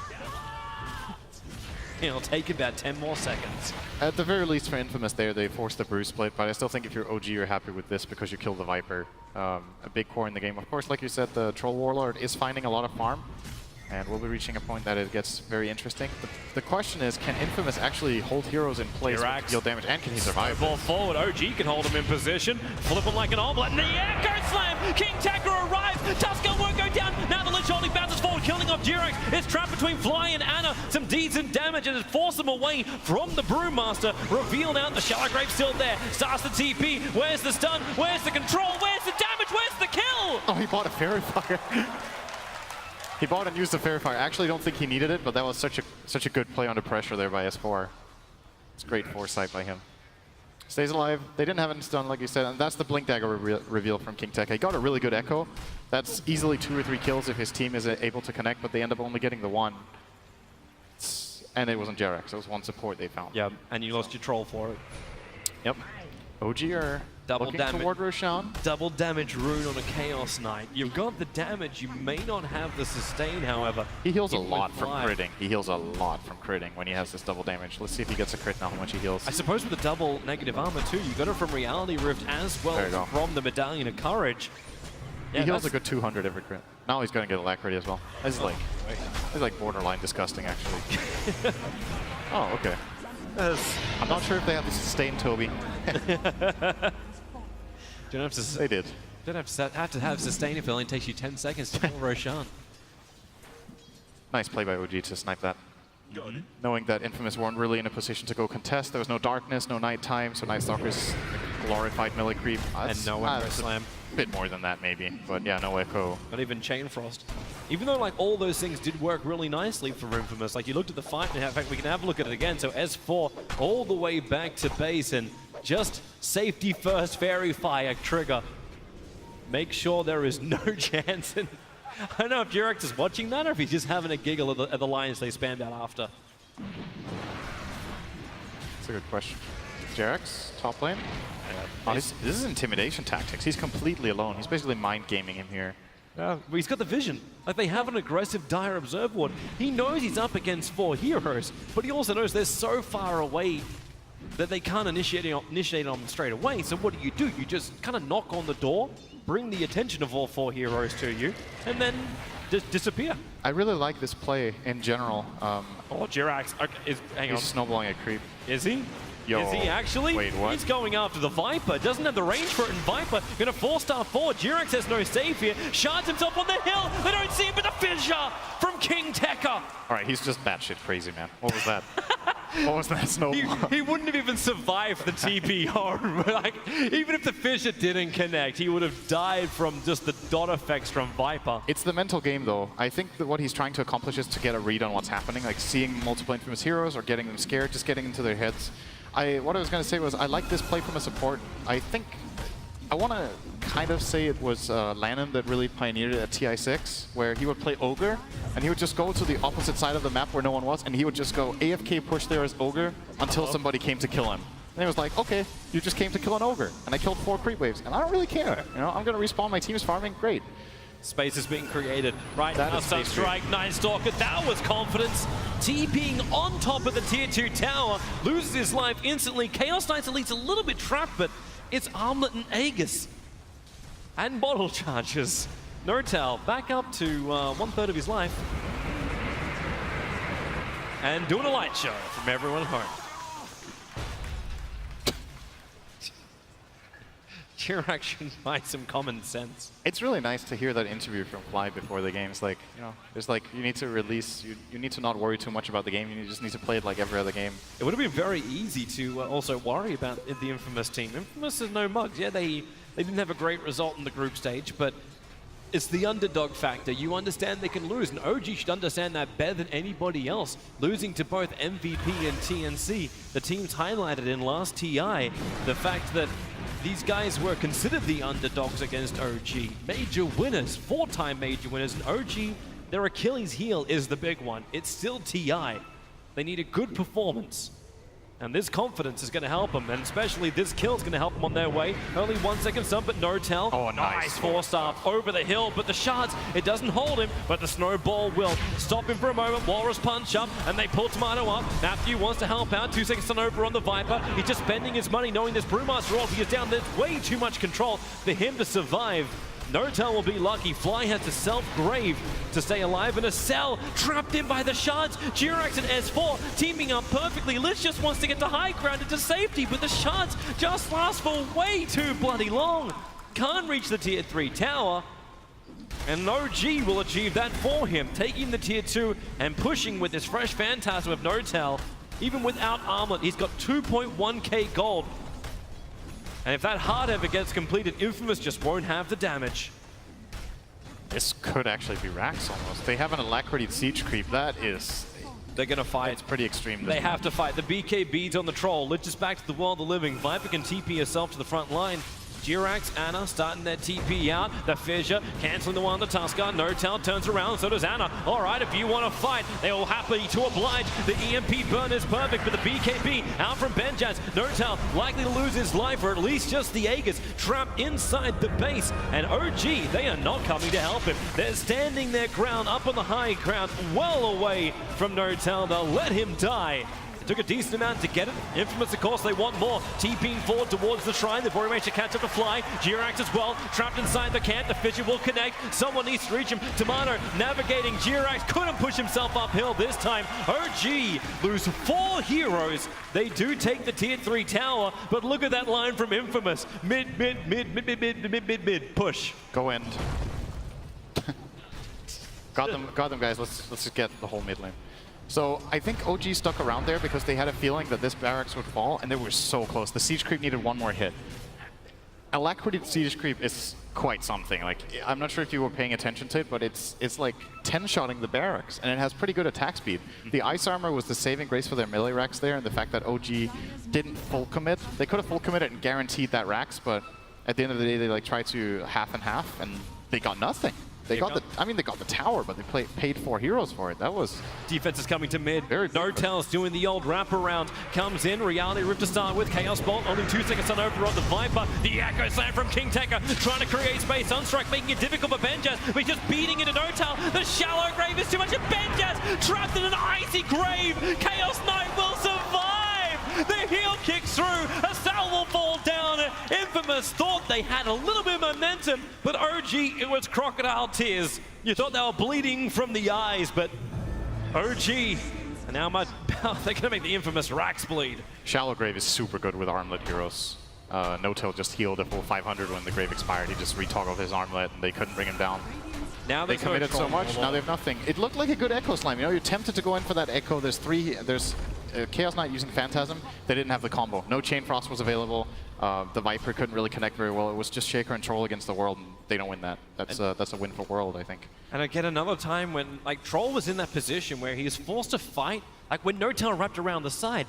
Speaker 5: It'll take about 10 more seconds.
Speaker 6: At the very least for Infamous there, they forced the Bruise Split, but I still think if you're OG, you're happy with this because you killed the Viper. A big core in the game. Of course, like you said, the Troll Warlord is finding a lot of farm, and we'll be reaching a point that it gets very interesting. The question is, can Infamous actually hold heroes in place with deal damage, and can he survive?
Speaker 5: Ball forward, OG can hold him in position. Flip him like an omelet, and the Echo Slam! King Tekka arrives, Tusker won't go down. Now the Lich only bounces forward, killing off Jirax. It's trapped between Fly and Ana. Some decent damage, and it's forced him away from the Brewmaster. Revealed out, the Shallow Grave still there. Starts the TP, where's the stun? Where's the control? Where's the damage? Where's the kill?
Speaker 6: Oh, he bought a Fairy Fire. He bought and used the Fairy Fire. I actually don't think he needed it, but that was such a good play under pressure there by S4. It's great foresight by him. Stays alive. They didn't have any stun, like you said, and that's the Blink Dagger reveal from King Tekka. He got a really good echo. That's easily 2 or 3 kills if his team is able to connect, but they end up only getting the 1. And it wasn't Jerax. It was 1 support they found.
Speaker 5: Yeah, and you lost your troll for it.
Speaker 6: Yep. OG are
Speaker 5: Double
Speaker 6: looking
Speaker 5: damage.
Speaker 6: toward Roshan.
Speaker 5: Double damage rune on a Chaos Knight. You've got the damage, you may not have the sustain, however.
Speaker 6: He heals a
Speaker 5: Even
Speaker 6: lot
Speaker 5: with
Speaker 6: from
Speaker 5: Fly.
Speaker 6: critting. He heals a lot from critting when he has this double damage. Let's see if he gets a crit now, how much he heals.
Speaker 5: I suppose with the double negative armor too, you got it from Reality Rift as well
Speaker 6: There you go.
Speaker 5: as from the Medallion of Courage.
Speaker 6: He heals a good 200 every crit. Now he's going to get Alacrity as well. This is like borderline disgusting, actually. Oh, okay. I'm not sure if they have the sustain, Toby.
Speaker 5: Don't have to.
Speaker 6: They did.
Speaker 5: Don't have to have sustain if it only takes you 10 seconds to kill Roshan.
Speaker 6: Nice play by OG to snipe that. Knowing that Infamous weren't really in a position to go contest. There was no darkness, no nighttime, so Night Stalker's glorified melee creep.
Speaker 5: And no Echo Slam.
Speaker 6: A bit more than that, maybe. But yeah, no Echo.
Speaker 5: Not even Chain Frost. Even though like all those things did work really nicely for Infamous. Like you looked at the fight, and in fact we can have a look at it again. So S4 all the way back to base, and just safety first Fairy Fire trigger. Make sure there is no chance. And I don't know if Jirax is watching that or if he's just having a giggle at the lines they spammed out after.
Speaker 6: That's a good question. Jerax, top lane. Oh, this is intimidation tactics. He's completely alone. He's basically mind gaming him here.
Speaker 5: Yeah, well, he's got the vision. Like they have an aggressive dire observe ward. He knows he's up against 4 heroes, but he also knows they're so far away that they can't initiate on them straight away. So what do? You just kind of knock on the door, bring the attention of all 4 heroes to you, and then just disappear.
Speaker 6: I really like this play in general.
Speaker 5: Oh, Jirax hang on.
Speaker 6: He's snowballing a creep.
Speaker 5: Is he?
Speaker 6: Yo,
Speaker 5: Is he actually?
Speaker 6: wait, what?
Speaker 5: He's going after the Viper. Doesn't have the range for it, and Viper going to 4-star forward. Jirax has no save here. Shards himself on the hill. They don't see him, but the fissure from King Tekka.
Speaker 6: All right, he's just batshit crazy, man. What was that? What was that snowball?
Speaker 5: He wouldn't have even survived the TP home. Like, even if the fissure didn't connect, he would have died from just the dot effects from Viper.
Speaker 6: It's the mental game, though. I think that what he's trying to accomplish is to get a read on what's happening, like seeing multiple Infamous heroes or getting them scared, just getting into their heads. What I was going to say was I like this play from a support. I think I want to kind of say it was Lanham that really pioneered it at TI6, where he would play Ogre, and he would just go to the opposite side of the map where no one was, and he would just go AFK push there as Ogre until somebody came to kill him. And it was like, okay, you just came to kill an Ogre, and I killed 4 creep waves, and I don't really care. You know, I'm going to respawn, my team is farming, great.
Speaker 5: Space is being created right
Speaker 6: That
Speaker 5: now.
Speaker 6: is
Speaker 5: Sunstrike, Night Stalker, that was confidence. T being on top of the tier 2 tower, loses his life instantly. Chaos Knights Elite's a little bit trapped, but it's Armlet and Aegis. And bottle charges. Nortel back up to 1/3 of his life. And doing a light show from everyone at home. Chirac should find some common sense.
Speaker 6: It's really nice to hear that interview from Fly before the game. It's like, you know, it's like you need to release, you need to not worry too much about the game. You just need to play it like every other game.
Speaker 5: It would have been very easy to also worry about the Infamous team. Infamous is no mugs. Yeah, they didn't have a great result in the group stage, but it's the underdog factor. You understand they can lose, and OG should understand that better than anybody else. Losing to both MVP and TNC, the teams highlighted in last TI, the fact that these guys were considered the underdogs against OG. Major winners, 4-time major winners, and OG, their Achilles heel is the big one. It's still TI. They need a good performance. And this confidence is going to help them, and especially this kill is going to help them on their way. Only 1 second stun, but Nortel.
Speaker 6: Oh, nice.
Speaker 5: 4-star over the hill, but the shards, it doesn't hold him, but the snowball will stop him for a moment. Walrus punch up, and they pull Tomato up. Matthew wants to help out. 2 seconds stun over on the Viper. He's just spending his money knowing this Brewmaster off. He is down. There's way too much control for him to survive. Nortel will be lucky. Fly has to self-grave to stay alive in a cell, trapped in by the shards. Jirax and S4 teaming up perfectly. Lich just wants to get to high ground into safety, but the shards just last for way too bloody long. Can't reach the tier 3 tower, and OG will achieve that for him, taking the tier 2 and pushing with this fresh Phantasm of Nortel. Even without Armlet, he's got 2.1k gold. And if that hard ever gets completed, Infamous just won't have the damage.
Speaker 6: This could actually be Rax almost. They have an Alacrity Siege creep. That is...
Speaker 5: They're going to fight.
Speaker 6: It's pretty extreme.
Speaker 5: They have to fight. The BKB's on the Troll. Lich is back to the world of the living. Viper can TP herself to the front line. Jirax, Anna starting their TP out. The Fissure canceling the one on the Tusker. Nortel turns around, so does Anna. All right, if you want to fight, they will happy to oblige. The EMP burn is perfect, but the BKB out from Benjaz. Nortel likely to lose his life, or at least just the Aegis trapped inside the base. And OG, they are not coming to help him. They're standing their ground up on the high ground, well away from Nortel. They'll let him die. Took a decent amount to get it. Infamous, of course, they want more. TPing forward towards the shrine. They've already managed to catch up to Fly. Jirax as well, trapped inside the camp. The Fissure will connect. Someone needs to reach him. Tomato navigating. Jirax couldn't push himself uphill this time. OG lose 4 heroes. They do take the tier 3 tower, but look at that line from Infamous. Mid, push.
Speaker 6: Go end. Got them, guys. Let's just get the whole mid lane. So I think OG stuck around there because they had a feeling that this barracks would fall, and they were so close. The siege creep needed 1 more hit. Alacrity siege creep is quite something. Like, I'm not sure if you were paying attention to it, but it's like 10-shotting the barracks, and it has pretty good attack speed. The ice armor was the saving grace for their melee racks there, and the fact that OG didn't full commit. They could have full committed and guaranteed that racks, but at the end of the day, they like tried to half and half, and they got nothing. They got the tower, but they paid 4 heroes for it. That was...
Speaker 5: Defense is coming to mid.
Speaker 6: Very
Speaker 5: Nortel's doing the old wraparound. Comes in. Reality Rift to start with. Chaos Bolt. Only 2 seconds on over on the Viper. The Echo Slam from King Tekka. Trying to create space. Sunstrike making it difficult for Benjaz. But he's just beating into Nortel. The shallow grave is too much. And Benjaz trapped in an icy grave. Chaos Knight will survive. The heel kicks through. A cell will fall down. Infamous thought they had a little bit of momentum, but OG, it was crocodile tears. You thought they were bleeding from the eyes, but OG, and now they're going to make the Infamous Rax bleed.
Speaker 6: Shallow Grave is super good with armlet heroes. No-Till just healed a full 500 when the Grave expired. He just retoggled his armlet, and they couldn't bring him down.
Speaker 5: Now
Speaker 6: they committed so much, now they have nothing. It looked like a good Echo Slime. You know, you're tempted to go in for that Echo. There's Chaos Knight using Phantasm. They didn't have the combo. No Chain Frost was available. The Viper couldn't really connect very well. It was just Shaker and Troll against the World, and they don't win that. That's a win for World, I think.
Speaker 5: And again, another time when like Troll was in that position where he is forced to fight, like when Nortel wrapped around the side,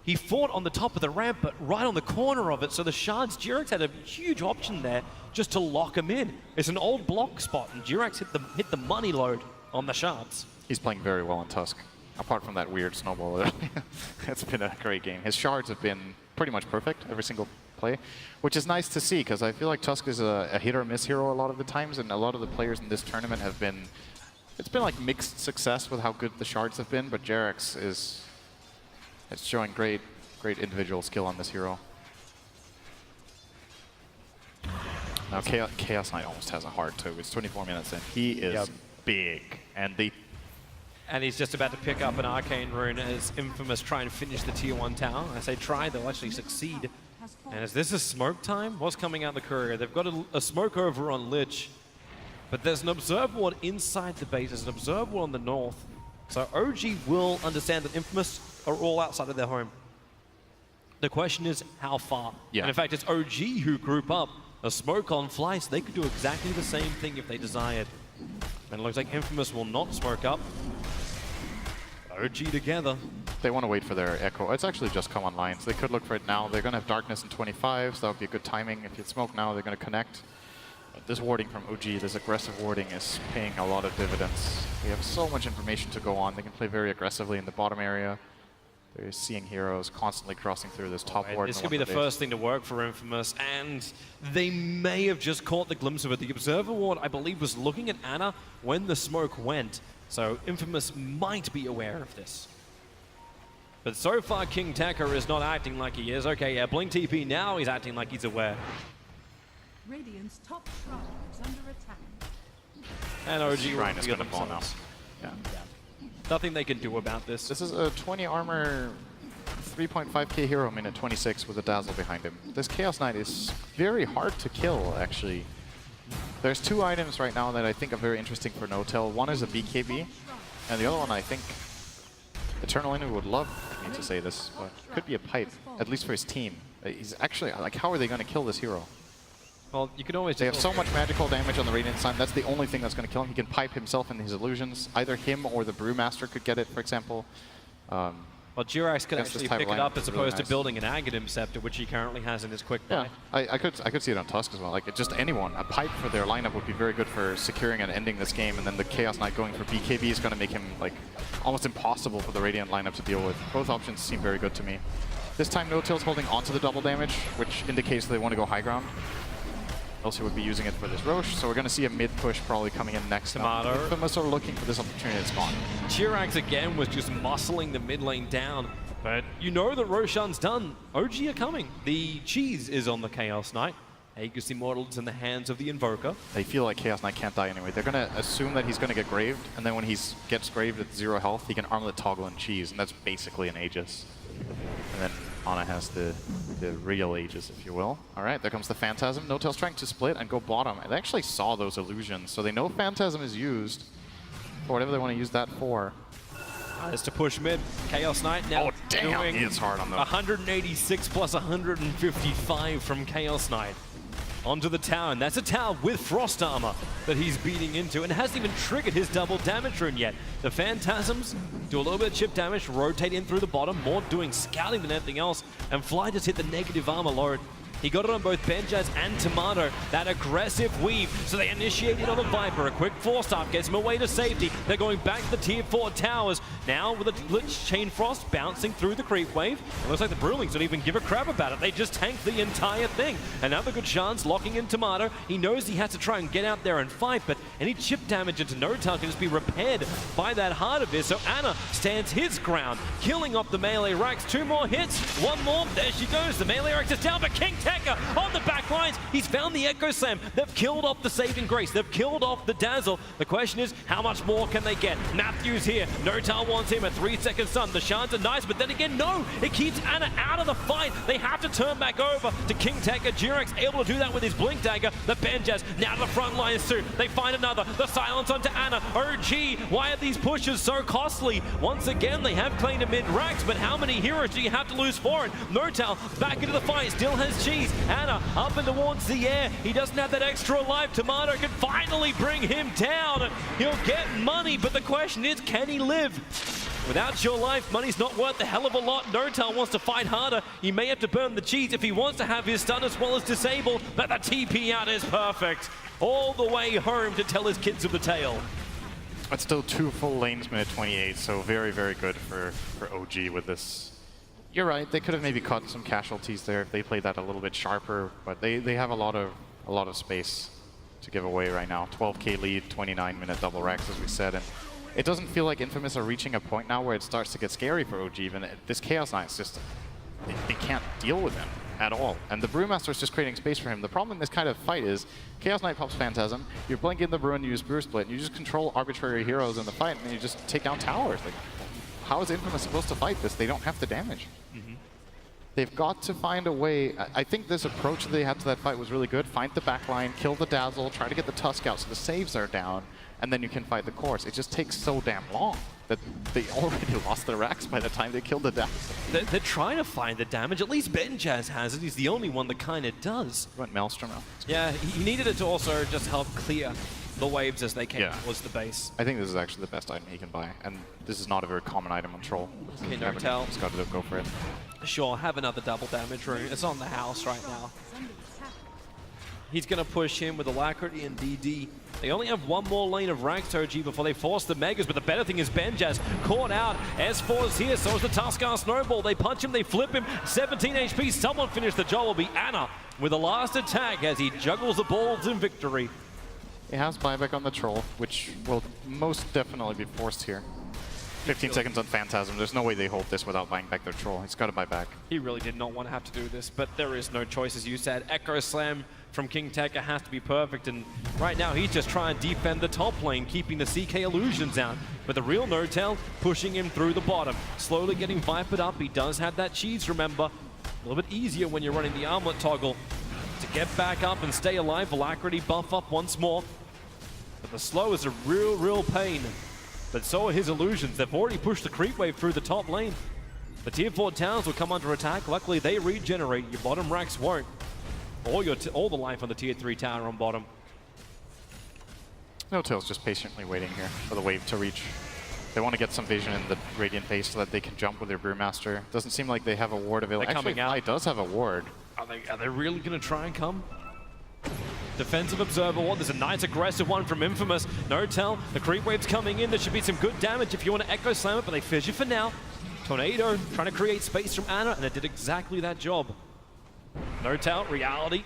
Speaker 5: He fought on the top of the ramp, but right on the corner of it, so the shards, Jirax had a huge option there just to lock him in. It's an old block spot, and Jirax hit the money load on the shards.
Speaker 6: He's playing very well in Tusk, apart from that weird snowball. It's been a great game. His shards have been pretty much perfect every single play, which is nice to see, because I feel like Tusk is a hit or miss hero a lot of the times, and a lot of the players in this tournament have been, it's been like mixed success with how good the shards have been, but Jirax is showing great individual skill on this hero. Now Chaos Knight almost has a heart too. It's 24 minutes in. He is big, and
Speaker 5: he's just about to pick up an Arcane Rune as Infamous try and finish the Tier 1 tower. I say try, they'll actually succeed. And as this is smoke time, what's coming out the courier? They've got a smoke over on Lich, but there's an observer ward inside the base. There's an observer ward on the north. So OG will understand that Infamous are all outside of their home. The question is how far?
Speaker 6: Yeah.
Speaker 5: And in fact, it's OG who group up a smoke on fly, so they could do exactly the same thing if they desired. And it looks like Infamous will not smoke up. OG together.
Speaker 6: they want to wait for their echo. It's actually just come online, so they could look for it now. They're going to have darkness in 25, so that would be a good timing. If you smoke now, they're going to connect. But this warding from OG, this aggressive warding, is paying a lot of dividends. We have so much information to go on. They can play very aggressively in the bottom area. They're seeing heroes constantly crossing through this top ward.
Speaker 5: This could be the first thing to work for Infamous, and they may have just caught the glimpse of it. The Observer Ward, I believe, was looking at Ana when the smoke went, so Infamous might be aware of this. But so far, King Tekka is not acting like he is. Okay, yeah, Blink TP now, he's acting like he's aware.
Speaker 7: Radiant's top shrine is under attack.
Speaker 5: And OG
Speaker 6: Shrine is
Speaker 5: will
Speaker 6: going to fall now. Yeah.
Speaker 5: Nothing they can do about this.
Speaker 6: This is a 20 armor, 3.5k hero minute 26 with a Dazzle behind him. This Chaos Knight is very hard to kill, actually. There's two items right now that I think are very interesting for Notel. One is a BKB, and the other one, I think, Eternal Enemy would love me to say this, but could be a pipe, at least for his team. He's actually, like, how are they going to kill this hero?
Speaker 5: Well, you can always...
Speaker 6: They have so much magical damage on the Radiant Sign. That's the only thing that's going to kill him. He can pipe himself in his illusions. Either him or the Brewmaster could get it, for example.
Speaker 5: Well, Jirax can actually pick it up as opposed to building an Aghanim Scepter, which he currently has in his quick buy.
Speaker 6: Yeah, I could see it on Tusk as well. Like, just anyone. A pipe for their lineup would be very good for securing and ending this game, and then the Chaos Knight going for BKB is going to make him, like, almost impossible for the Radiant lineup to deal with. Both options seem very good to me. This time, No-Till's holding onto the double damage, which indicates they want to go high ground. Else he would be using it for this Roche, so we're going to see a mid-push probably coming in next.
Speaker 5: Tomato.
Speaker 6: Infamous are looking for this opportunity, it's gone.
Speaker 5: Jirax again was just muscling the mid lane down, but you know that Roshan's done. OG are coming. The cheese is on the Chaos Knight. Aegis Immortal is in the hands of the Invoker.
Speaker 6: They feel like Chaos Knight can't die anyway. They're going to assume that he's going to get graved, and then when he gets graved at 0 health, he can armlet toggle and cheese, and that's basically an Aegis. And then Ana has the real Aegis, if you will. All right, there comes the Phantasm. No-Tail's trying to split and go bottom. And they actually saw those illusions, so they know Phantasm is used for whatever they want to use that for.
Speaker 5: Is to push mid. Chaos Knight now doing
Speaker 6: He is hard on them.
Speaker 5: 186 plus 155 from Chaos Knight. Onto the tower, and that's a tower with Frost Armor that he's beating into, and hasn't even triggered his double damage rune yet. The Phantasms do a little bit of chip damage, rotate in through the bottom, more doing scouting than anything else, and Fly just hit the negative armor load. He got it on both Benjaz and Tomato, that aggressive weave, so they initiate it on the Viper. A quick force-up gets him away to safety. They're going back to the tier 4 towers. Now with a Lich Chain Frost bouncing through the creep wave. It looks like the Brewlings don't even give a crap about it. They just tank the entire thing. Another good chance locking in Tomato. He knows he has to try and get out there and fight, but any chip damage into No-Tail can just be repaired by that Heart of His. So Ana stands his ground, killing off the melee racks. 2 more hits, 1 more, there she goes. The melee racks is down, but King Tekka on the back lines. He's found the Echo Slam. They've killed off the Saving Grace. They've killed off the Dazzle. The question is, how much more can they get? Matthews here. No-Tail wants him. A 3-second stun. The shards are nice, but then again, no. It keeps Ana out of the fight. They have to turn back over to King Tekka. Jirax able to do that with his Blink Dagger. The Benjaz now to the front lines too. They find another. The silence onto Ana. OG, why are these pushes so costly? Once again, they have claimed a mid-racks, but how many heroes do you have to lose for it? No-Tail back into the fight. Still has cheese. Ana up and towards the air. He doesn't have that extra life. Tomato can finally bring him down. He'll get money, but the question is, can he live? Without your life, money's not worth a hell of a lot. Notel wants to fight harder. He may have to burn the cheese if he wants to have his stun as well as disable, but the TP out is perfect. All the way home to tell his kids of the tale.
Speaker 6: It's still 2 full lanes, minute 28, so very, very good for OG with this. You're right, they could have maybe cut some casualties there if they played that a little bit sharper, but they have a lot of space to give away right now. 12k lead, 29-minute double racks, as we said, and it doesn't feel like Infamous are reaching a point now where it starts to get scary for OG. Even this Chaos Knight's just, they can't deal with him at all. And the Brewmaster is just creating space for him. The problem in this kind of fight is Chaos Knight pops Phantasm, you're playing in the Brew and you use Brew Split, and you just control arbitrary heroes in the fight, and you just take down towers. Like, how is Infamous supposed to fight this? They don't have the damage. They've got to find a way. I think this approach that they had to that fight was really good. Find the backline, kill the Dazzle, try to get the Tusk out so the saves are down, and then you can fight the course. It just takes so damn long that they already lost their racks by the time they killed the Dazzle.
Speaker 5: They're trying to find the damage. At least Benjaz has it. He's the only one that kind of does.
Speaker 6: Went Maelstrom out.
Speaker 5: Yeah, he needed it to also just help clear the waves as they came towards the base.
Speaker 6: I think this is actually the best item he can buy, and this is not a very common item on Troll.
Speaker 5: Okay, Notel.
Speaker 6: He's got to go for it.
Speaker 5: Sure, have another double damage rune. It's on the house right now. He's going to push him with Alacrity and DD. They only have one more lane of ranks, OG, before they force the Megas, but the better thing is Benjaz caught out. S4 is here, so is the Tuskar Snowball. They punch him, they flip him. 17 HP, someone finished the job. Will be Ana with the last attack as he juggles the balls in victory.
Speaker 6: He has buyback on the Troll, which will most definitely be forced here. 15 seconds on Phantasm. There's no way they hold this without buying back their Troll. He's got to buy back.
Speaker 5: He really did not want to have to do this, but there is no choice, as you said. Echo Slam from King Tekka has to be perfect, and right now he's just trying to defend the top lane, keeping the CK illusions out. But the real Notel pushing him through the bottom, slowly getting Vipered up. He does have that cheese, remember. A little bit easier when you're running the armlet toggle to get back up and stay alive. Alacrity buff up once more. But the slow is a real pain. But so are his illusions. They've already pushed the creep wave through the top lane. The tier 4 towers will come under attack. Luckily, they regenerate. Your bottom racks won't. All the life on the tier 3 tower on bottom.
Speaker 6: Notel's just patiently waiting here for the wave to reach. They want to get some vision in the Radiant base so that they can jump with their Brewmaster. Doesn't seem like they have a ward available.
Speaker 5: They're coming out.
Speaker 6: Fly does have a ward.
Speaker 5: Are they really going to try and come? Defensive Observer ward. There's a nice aggressive one from Infamous. Notel, the creep wave's coming in. There should be some good damage if you want to Echo Slam it, but they fizz you for now. Tornado trying to create space from Ana, and it did exactly that job. Notel, Reality,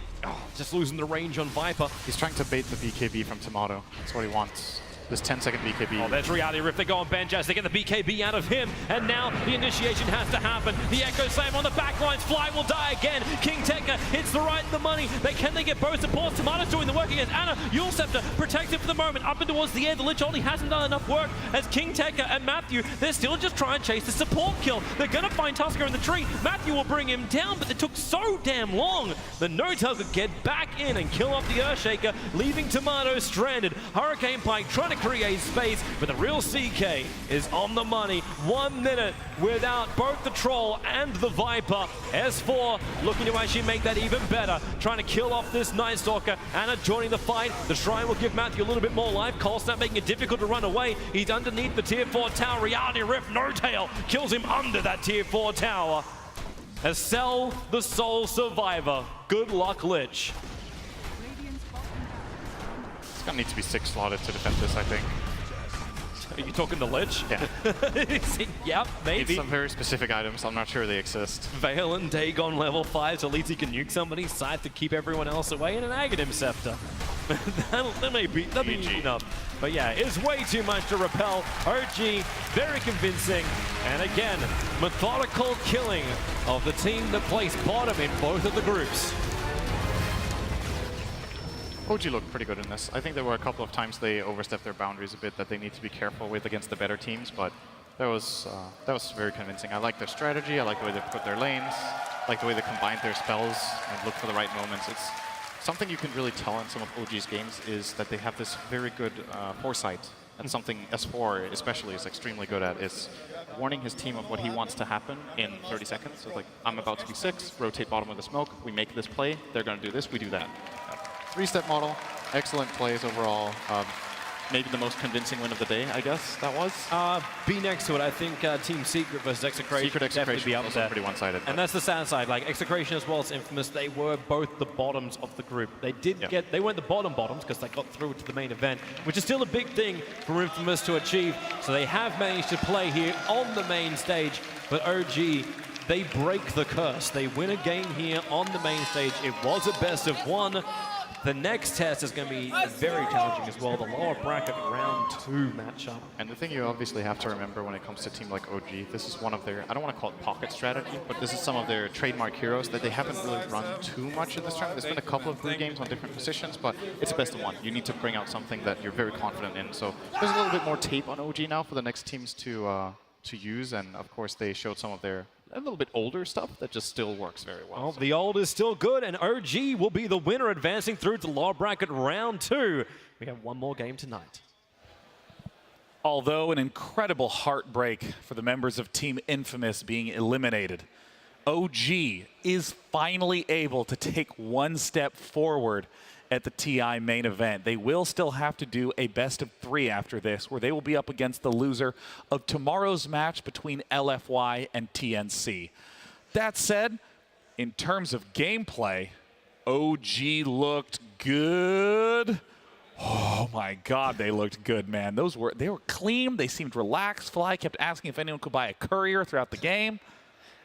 Speaker 5: just losing the range on Viper.
Speaker 6: He's trying to bait the BKB from Tomato. That's what he wants. This 10-second BKB.
Speaker 5: Oh, there's Reality Rift. They go on Benjaz. They get the BKB out of him. And now the initiation has to happen. The Echo Slam on the back lines. Fly will die again. King Tekka hits the right and the money. Can they get both supports? Tomato's doing the work against Ana. Yule Scepter protected for the moment. Up and towards the air. The Lich only hasn't done enough work as King Tekka and Matthew, they're still just trying to chase the support kill. They're going to find Tusker in the tree. Matthew will bring him down, but it took so damn long. The Notel could get back in and kill off the Earthshaker, leaving Tomato stranded. Hurricane Pike trying to create space, but the real CK is on the money. 1 minute without both the Troll and the Viper. S4 looking to actually make that even better, trying to kill off this Night Stalker. Ana joining the fight. The Shrine will give Matthew a little bit more life. Colsnap making it difficult to run away. He's underneath the tier 4 tower. Reality Rift, Notel kills him under that tier 4 tower. As Cell, the sole survivor. Good luck, Lich.
Speaker 6: It's gonna need to be 6 slotted to defend this, I think.
Speaker 5: Are you talking to Lich?
Speaker 6: Yeah.
Speaker 5: Yep, maybe.
Speaker 6: It's some very specific items. I'm not sure they exist.
Speaker 5: Veil and Dagon level 5, so at least he can nuke somebody. Scythe to keep everyone else away, and an Aghanim Scepter. that may be enough. But yeah, it's way too much to repel. OG, very convincing. And again, methodical killing of the team that placed bottom in both of the groups.
Speaker 6: OG looked pretty good in this. I think there were a couple of times they overstepped their boundaries a bit that they need to be careful with against the better teams, but that was very convincing. I like their strategy. I like the way they put their lanes. I like the way they combined their spells and look for the right moments. It's something you can really tell in some of OG's games is that they have this very good foresight. And something S4 especially is extremely good at is warning his team of what he wants to happen in 30 seconds. So like, I'm about to be 6, rotate bottom of the smoke, we make this play, they're going to do this, we do that. 3-step model, excellent plays overall. maybe the most convincing win of the day, I guess that was.
Speaker 5: Be next to it. I think Team Secret versus Execration
Speaker 6: Secret
Speaker 5: would definitely
Speaker 6: Execration
Speaker 5: be up
Speaker 6: was also
Speaker 5: there.
Speaker 6: pretty one-sided.
Speaker 5: And that's the sad side. Like Execration as well as Infamous, they were both the bottoms of the group. They did they weren't the bottoms because they got through to the main event, which is still a big thing for Infamous to achieve. So they have managed to play here on the main stage, but OG, they break the curse. They win a game here on the main stage. It was a best of one. The next test is going to be very challenging as well, the lower bracket round 2 matchup.
Speaker 6: And the thing you obviously have to remember when it comes to a team like OG, this is one of their, I don't want to call it pocket strategy, but this is some of their trademark heroes that they haven't really run too much in this tournament. There's been a couple of blue games on different positions, but it's a best of one. You need to bring out something that you're very confident in. So there's a little bit more tape on OG now for the next teams to use, and of course they showed some of their a little bit older stuff that just still works very well.
Speaker 5: Well, the old is still good, and OG will be the winner, advancing through to lower bracket round 2. We have one more game tonight.
Speaker 1: Although an incredible heartbreak for the members of Team Infamous being eliminated, OG is finally able to take one step forward at the TI main event. They will still have to do a best of 3 after this, where they will be up against the loser of tomorrow's match between LFY and TNC. That said, in terms of gameplay, OG looked good. Oh my God, they looked good, man. They were clean. They seemed relaxed. Fly kept asking if anyone could buy a courier throughout the game.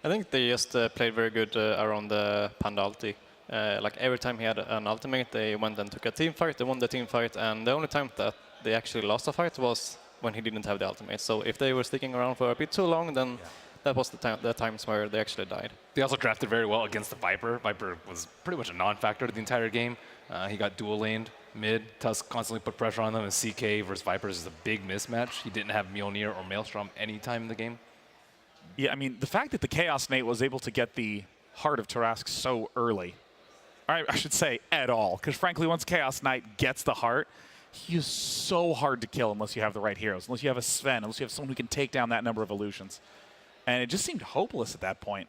Speaker 4: I think they just played very good around the Panda ulti. Like every time he had an ultimate, they went and took a team fight, they won the team fight, and the only time that they actually lost a fight was when he didn't have the ultimate. So if they were sticking around for a bit too long, then that was the times where they actually died.
Speaker 3: They also drafted very well against the Viper. Viper was pretty much a non-factor the entire game. He got dual laned mid. Tusk constantly put pressure on them, and CK versus Vipers is a big mismatch. He didn't have Mjolnir or Maelstrom any time in the game.
Speaker 1: Yeah, I mean, the fact that the Chaos Nate was able to get the Heart of Tarask so early, I should say at all, because frankly, once Chaos Knight gets the heart, he is so hard to kill unless you have the right heroes, unless you have a Sven, unless you have someone who can take down that number of illusions. And it just seemed hopeless at that point.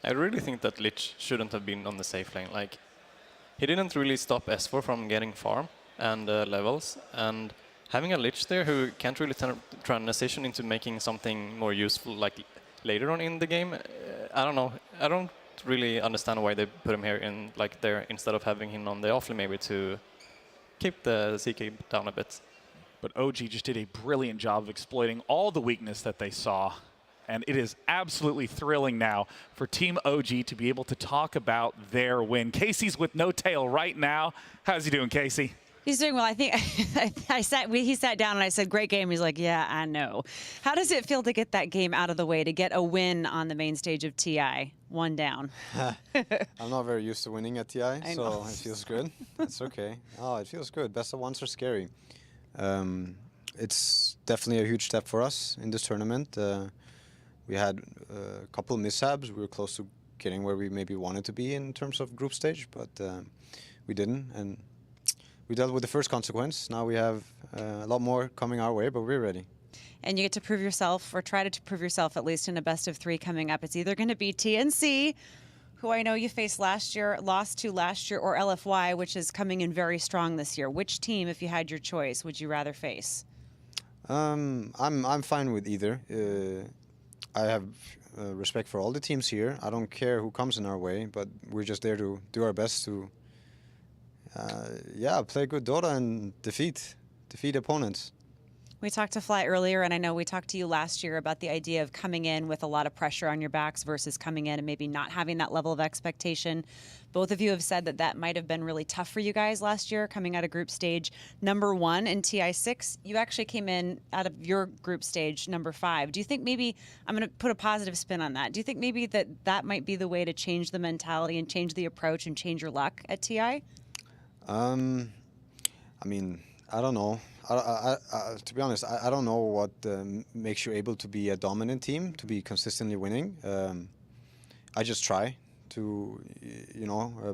Speaker 4: I really think that Lich shouldn't have been on the safe lane. Like, he didn't really stop S4 from getting farm and levels, and having a Lich there who can't really transition into making something more useful like later on in the game, I don't know. I don't really understand why they put him here in like there instead of having him on the offlane maybe to keep the CK down a bit.
Speaker 1: But OG just did a brilliant job of exploiting all the weakness that they saw. And it is absolutely thrilling now for Team OG to be able to talk about their win. Casey's with no tail right now. How's he doing, Casey?
Speaker 8: He's doing well. I think he sat down and I said, great game. He's like, yeah, I know. How does it feel to get that game out of the way, to get a win on the main stage of TI, 1 down?
Speaker 9: I'm not very used to winning at TI, so it feels good. It's okay. Oh, it feels good. Best of ones are scary. It's definitely a huge step for us in this tournament. We had a couple of mishaps. We were close to getting where we maybe wanted to be in terms of group stage, but we didn't. And we dealt with the first consequence. Now we have a lot more coming our way, but we're ready.
Speaker 8: And you get to prove yourself, or try to prove yourself at least in a best of 3 coming up. It's either going to be TNC, who I know you faced last year, lost to last year, or LFY, which is coming in very strong this year. Which team, if you had your choice, would you rather face?
Speaker 9: I'm fine with either. I have respect for all the teams here. I don't care who comes in our way, but we're just there to do our best to play good Dota and defeat opponents.
Speaker 8: We talked to Fly earlier, and I know we talked to you last year about the idea of coming in with a lot of pressure on your backs versus coming in and maybe not having that level of expectation. Both of you have said that that might have been really tough for you guys last year, coming out of group stage number 1 in TI6. You actually came in out of your group stage number 5. Do you think maybe, I'm going to put a positive spin on that, do you think maybe that might be the way to change the mentality and change the approach and change your luck at TI?
Speaker 9: I mean, I don't know. To be honest, I don't know what makes you able to be a dominant team, to be consistently winning. I just try to,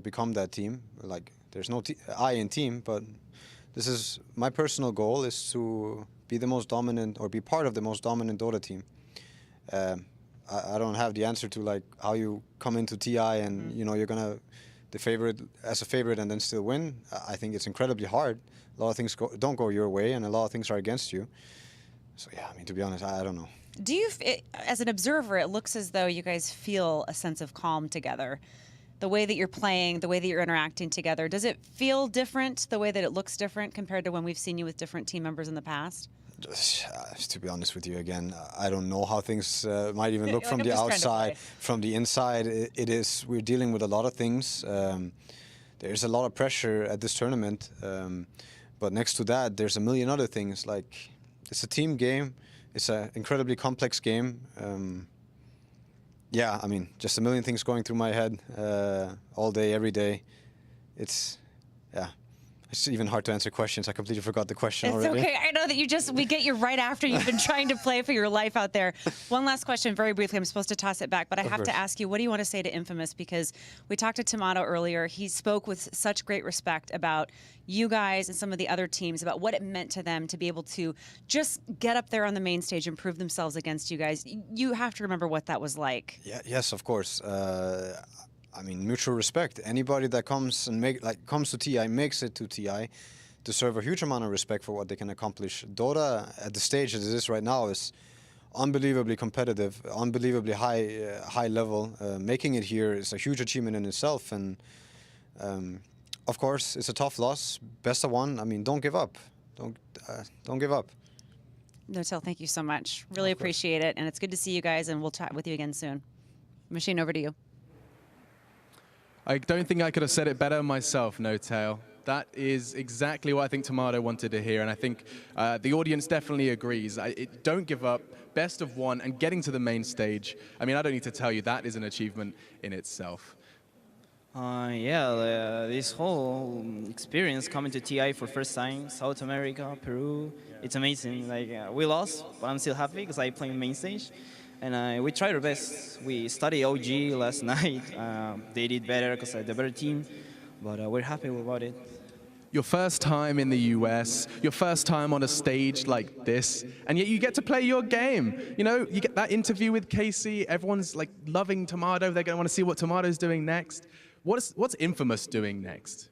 Speaker 9: become that team. Like, there's no I in team, but this is my personal goal, is to be the most dominant, or be part of the most dominant Dota team. I don't have the answer to like how you come into TI and you're gonna the favorite as a favorite and then still win, I think it's incredibly hard. A lot of things don't go your way, and a lot of things are against you. So yeah, I mean, to be honest, I don't know.
Speaker 8: Do you, as an observer, it looks as though you guys feel a sense of calm together. The way that you're playing, the way that you're interacting together, does it feel different, the way that it looks different compared to when we've seen you with different team members in the past?
Speaker 9: To be honest with you, again, I don't know how things might even look
Speaker 8: Like,
Speaker 9: from
Speaker 8: I'm
Speaker 9: the
Speaker 8: just trying to
Speaker 9: outside.
Speaker 8: play.
Speaker 9: From the inside, we're dealing with a lot of things. There's a lot of pressure at this tournament. But next to that, there's a million other things. Like, it's a team game. It's an incredibly complex game. Yeah, I mean, just a million things going through my head all day, every day. It's even hard to answer questions. I completely forgot the question
Speaker 8: It's
Speaker 9: already.
Speaker 8: okay. I know that we get you right after you've been trying to play for your life out there. One last question, very briefly. I'm supposed to toss it back, but I have to ask you, what do you want to say to Infamous? Because we talked to Tomato earlier. He spoke with such great respect about you guys and some of the other teams, about what it meant to them to be able to just get up there on the main stage and prove themselves against you guys. You have to remember what that was like.
Speaker 9: Yeah, yes, of course. I mean, mutual respect. Anybody that comes to TI, makes it to TI, deserve a huge amount of respect for what they can accomplish. Dota, at the stage as it is right now, is unbelievably competitive, unbelievably high level. Making it here is a huge achievement in itself, and of course, it's a tough loss. Best of one. I mean, don't give up. Don't give up.
Speaker 8: No-Till, thank you so much. Really appreciate it, and it's good to see you guys, and we'll chat with you again soon. Machine, over to you.
Speaker 10: I don't think I could have said it better myself, No-Till. That is exactly what I think Tomato wanted to hear, and I think the audience definitely agrees. Don't give up, best of one, and getting to the main stage. I mean, I don't need to tell you, that is an achievement in itself.
Speaker 11: This whole experience coming to TI for first time, South America, Peru, it's amazing. We lost, but I'm still happy because I play main stage. And we tried our best. We studied OG last night. They did better because they're the better team, but we're happy about it.
Speaker 10: Your first time in the US, your first time on a stage like this, and yet you get to play your game. You know, you get that interview with Casey, everyone's like loving Tomato, they're gonna wanna see what Tomato's doing next. What's Infamous doing next?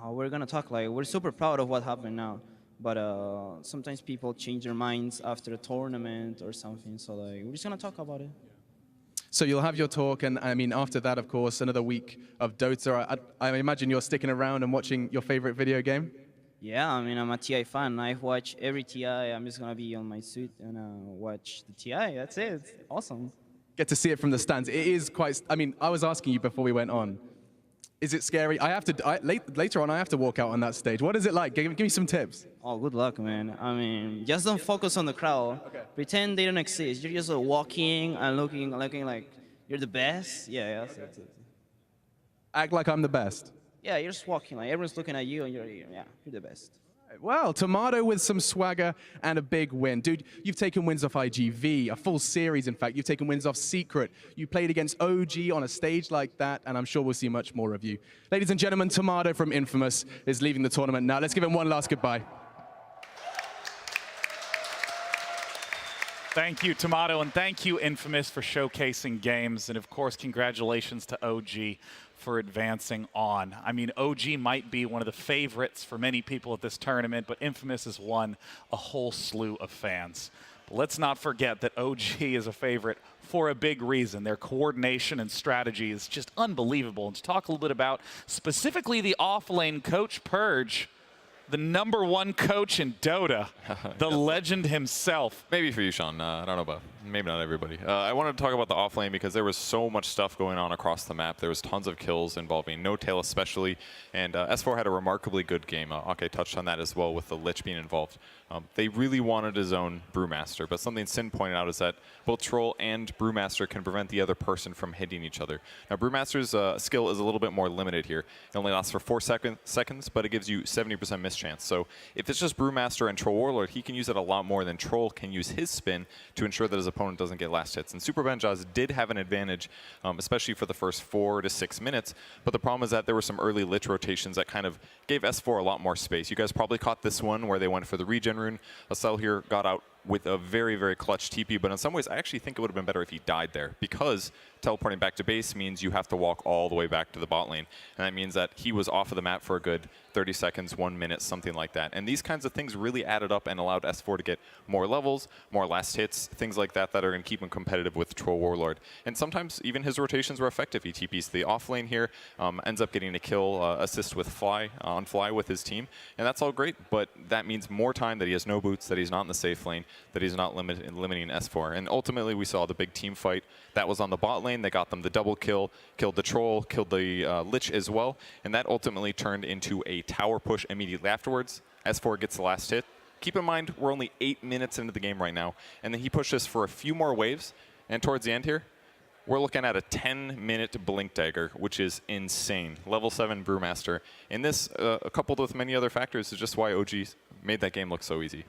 Speaker 11: We're gonna talk we're super proud of what happened now. But sometimes people change their minds after a tournament or something, so we're just gonna talk about it.
Speaker 10: So you'll have your talk, and I mean, after that, of course, another week of Dota. I imagine you're sticking around and watching your favorite video game?
Speaker 11: Yeah, I mean, I'm a TI fan. I watch every TI. I'm just gonna be on my suit and watch the TI. That's it. It's awesome.
Speaker 10: Get to see it from the stands. It is quite, I mean, I was asking you before we went on, is it scary? Later on, I have to walk out on that stage. What is it like? Give me some tips.
Speaker 11: Oh, good luck, man. I mean, just don't focus on the crowd. Okay. Pretend they don't exist. You're just walking and looking like you're the best. Yeah, that's it.
Speaker 10: Act like I'm the best.
Speaker 11: Yeah, you're just walking. Everyone's looking at you, and you're the best.
Speaker 10: Well, Tomato with some swagger and a big win. Dude, you've taken wins off IGV, a full series, in fact. You've taken wins off Secret. You played against OG on a stage like that, and I'm sure we'll see much more of you. Ladies and gentlemen, Tomato from Infamous is leaving the tournament now. Let's give him one last goodbye.
Speaker 1: Thank you, Tomato, and thank you, Infamous, for showcasing games. And of course, congratulations to OG for advancing on. I mean, OG might be one of the favorites for many people at this tournament, but Infamous has won a whole slew of fans. But let's not forget that OG is a favorite for a big reason. Their coordination and strategy is just unbelievable. And to talk a little bit about specifically the off-lane coach, Purge, the #1 coach in Dota, the legend himself.
Speaker 12: Maybe for you, Sean. I don't know about, maybe not everybody. I wanted to talk about the offlane because there was so much stuff going on across the map. There was tons of kills involving No-Tail especially, and S4 had a remarkably good game. Ake touched on that as well with the Lich being involved. They really wanted his own Brewmaster, but something Sin pointed out is that both Troll and Brewmaster can prevent the other person from hitting each other. Now, Brewmaster's skill is a little bit more limited here. It only lasts for 4 seconds, but it gives you 70% miss chance. So if it's just Brewmaster and Troll Warlord, he can use it a lot more than Troll can use his spin to ensure that his opponent doesn't get last hits. And Super Benjaz did have an advantage, especially for the first 4 to 6 minutes, but the problem is that there were some early Lich rotations that kind of gave S4 a lot more space. You guys probably caught this one where they went for the regen rune. Asel here got out with a very, very clutch TP, but in some ways I actually think it would have been better if he died there, because teleporting back to base means you have to walk all the way back to the bot lane, and that means that he was off of the map for a good 30 seconds, 1 minute, something like that. And these kinds of things really added up and allowed S4 to get more levels, more last hits, things like that that are going to keep him competitive with Troll Warlord. And sometimes even his rotations were effective. He TPs to the off lane here, ends up getting a kill, assist with Fly, on Fly with his team, and that's all great, but that means more time that he has no boots, that he's not in the safe lane, that he's not limiting S4. And ultimately we saw the big team fight that was on the bot lane. They got them the double kill, killed the Troll, killed the Lich as well, and that ultimately turned into a tower push immediately afterwards. S4 gets the last hit. Keep in mind, we're only 8 minutes into the game right now, and then he pushes for a few more waves, and towards the end here, we're looking at a 10-minute Blink Dagger, which is insane. Level 7 Brewmaster. And this, coupled with many other factors, is just why OG made that game look so easy.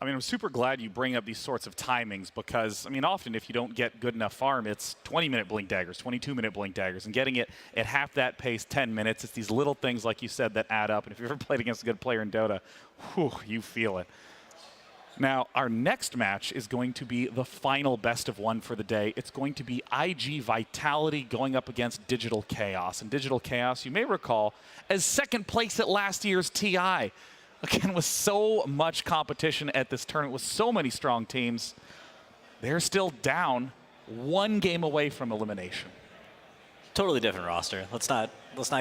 Speaker 1: I mean, I'm super glad you bring up these sorts of timings because, I mean, often if you don't get good enough farm, it's 20-minute Blink Daggers, 22-minute Blink Daggers, and getting it at half that pace, 10 minutes, it's these little things, like you said, that add up. And if you've ever played against a good player in Dota, whew, you feel it. Now, our next match is going to be the final best of one for the day. It's going to be IG Vitality going up against Digital Chaos. And Digital Chaos, you may recall, as second place at last year's TI. Again, with so much competition at this tournament, with so many strong teams, they're still down 1 game away from elimination.
Speaker 2: Totally different roster. Let's not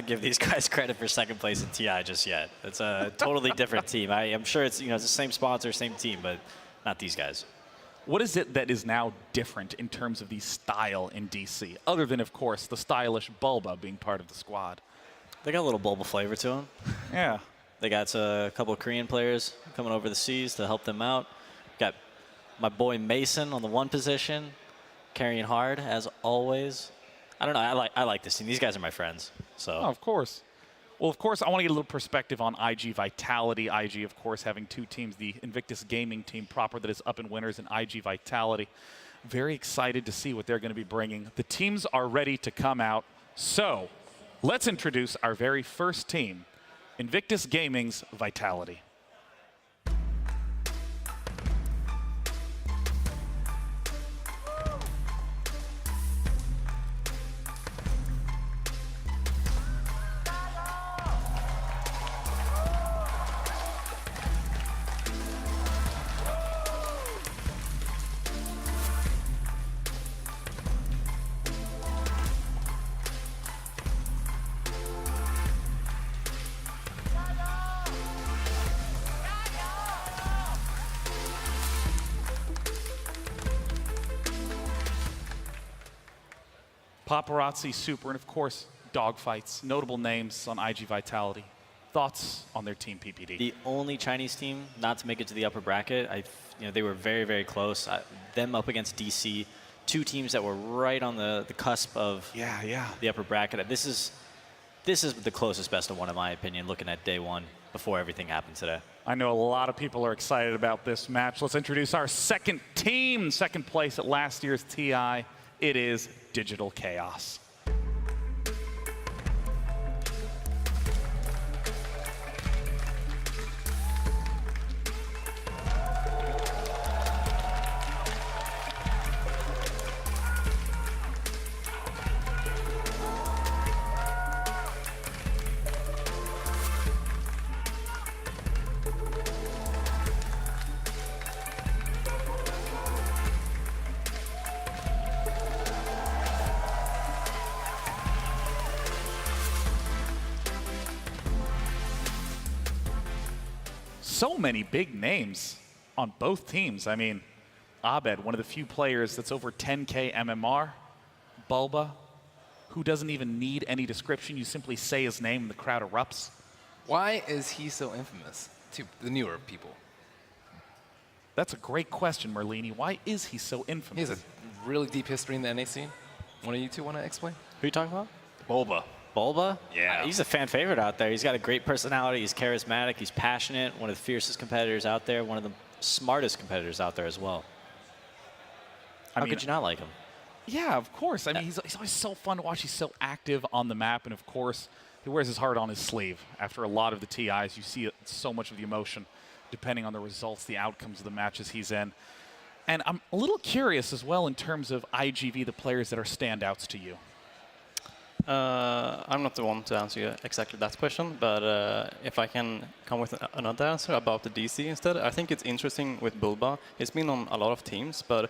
Speaker 2: give these guys credit for second place in TI just yet. It's a totally different team. I'm sure it's it's the same sponsor, same team, but not these guys.
Speaker 1: What is it that is now different in terms of the style in DC, other than, of course, the stylish Bulba being part of the squad?
Speaker 2: They got a little Bulba flavor to them.
Speaker 1: Yeah.
Speaker 2: They got a couple of Korean players coming over the seas to help them out. Got my boy Mason on the 1 position, carrying hard as always. I don't know. I like this team. These guys are my friends. So.
Speaker 1: Oh, of course. Well, of course, I want to get a little perspective on IG Vitality. IG, of course, having 2 teams, the Invictus Gaming team proper that is up in winners, and IG Vitality. Very excited to see what they're going to be bringing. The teams are ready to come out. So let's introduce our very first team, Invictus Gaming's Vitality. Paparazzi, Super, and of course, dogfights. Notable names on IG Vitality. Thoughts on their team, PPD?
Speaker 2: The only Chinese team not to make it to the upper bracket. They were very, very close. Them up against DC, 2 teams that were right on the cusp of the upper bracket. This is the closest best of one, in my opinion, looking at day 1 before everything happened today.
Speaker 1: I know a lot of people are excited about this match. Let's introduce our second team, second place at last year's TI. It is Digital Chaos. So many big names on both teams. I mean, Abed, one of the few players that's over 10K MMR. Bulba, who doesn't even need any description. You simply say his name and the crowd erupts.
Speaker 3: Why is he so infamous to the newer people?
Speaker 1: That's a great question, Merlini. Why is he so infamous?
Speaker 3: He has a really deep history in the NA scene. One of you two want to explain?
Speaker 2: Who are you talking about?
Speaker 3: Bulba.
Speaker 2: Bulba?
Speaker 3: Yeah.
Speaker 2: He's a fan favorite out there. He's got a great personality. He's charismatic. He's passionate. One of the fiercest competitors out there. One of the smartest competitors out there as well. How could you not like him?
Speaker 1: Yeah, of course. I mean, he's always so fun to watch. He's so active on the map. And, of course, he wears his heart on his sleeve. After a lot of the TIs, you see so much of the emotion depending on the results, the outcomes of the matches he's in. And I'm a little curious as well in terms of IGV, the players that are standouts to you.
Speaker 4: I'm not the one to answer you exactly that question, but if I can come with another answer about the DC instead, I think it's interesting with Bulba. He's been on a lot of teams, but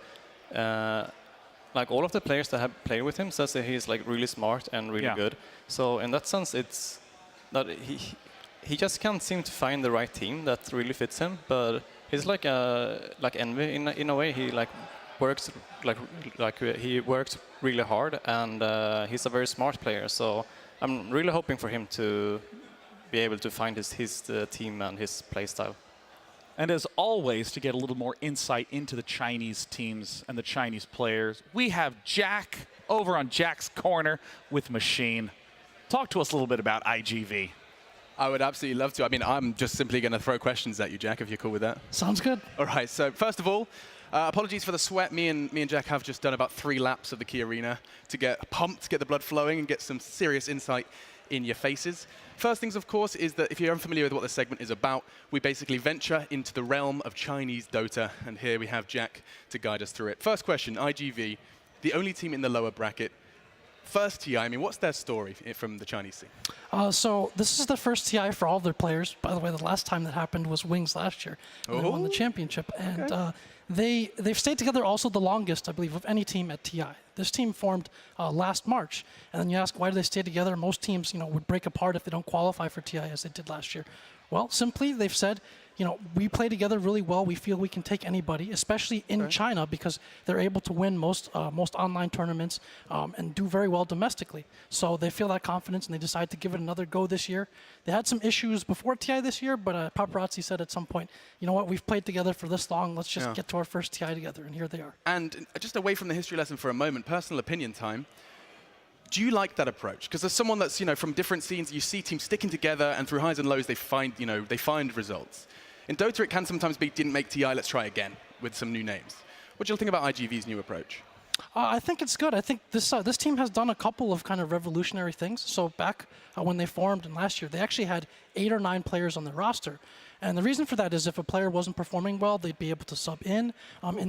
Speaker 4: like all of the players that have played with him says that he's like really smart and really good. So in that sense, it's that he just can't seem to find the right team that really fits him. But he's like Envy in a way. He works he works really hard, and he's a very smart player. So I'm really hoping for him to be able to find his team and his play style.
Speaker 1: And as always, to get a little more insight into the Chinese teams and the Chinese players, we have Jack over on Jack's Corner with Machine. Talk to us a little bit about IGV.
Speaker 10: I would absolutely love to. I mean, I'm just simply going to throw questions at you, Jack, if you're cool with that.
Speaker 13: Sounds good.
Speaker 10: All right, so first of all, apologies for the sweat. Me and Jack have just done about 3 laps of the key arena to get pumped, get the blood flowing, and get some serious insight in your faces. First things, of course, is that if you're unfamiliar with what this segment is about, we basically venture into the realm of Chinese Dota, and here we have Jack to guide us through it. First question, IGV, the only team in the lower bracket. First TI, I mean, what's their story from the Chinese scene?
Speaker 13: So this is the first TI for all of their players. By the way, the last time that happened was Wings last year. They won the championship. And they've stayed together also the longest, I believe, of any team at TI. This team formed last March. And then you ask, why do they stay together? Most teams, would break apart if they don't qualify for TI as they did last year. Well, simply, they've said, we play together really well. We feel we can take anybody, especially in China, because they're able to win most online tournaments and do very well domestically. So they feel that confidence, and they decide to give it another go this year. They had some issues before TI this year, but Paparazzi said at some point, you know what, we've played together for this long. Let's just get to our first TI together, and here they are.
Speaker 10: And just away from the history lesson for a moment, personal opinion time. Do you like that approach? Because as someone that's from different scenes, you see teams sticking together, and through highs and lows, they find results. In Dota, it can sometimes be didn't make TI, let's try again with some new names. What do you think about IGV's new approach?
Speaker 13: I think it's good. I think this team has done a couple of kind of revolutionary things. So back when they formed in last year, they actually had 8 or 9 players on their roster. And the reason for that is if a player wasn't performing well, they'd be able to sub in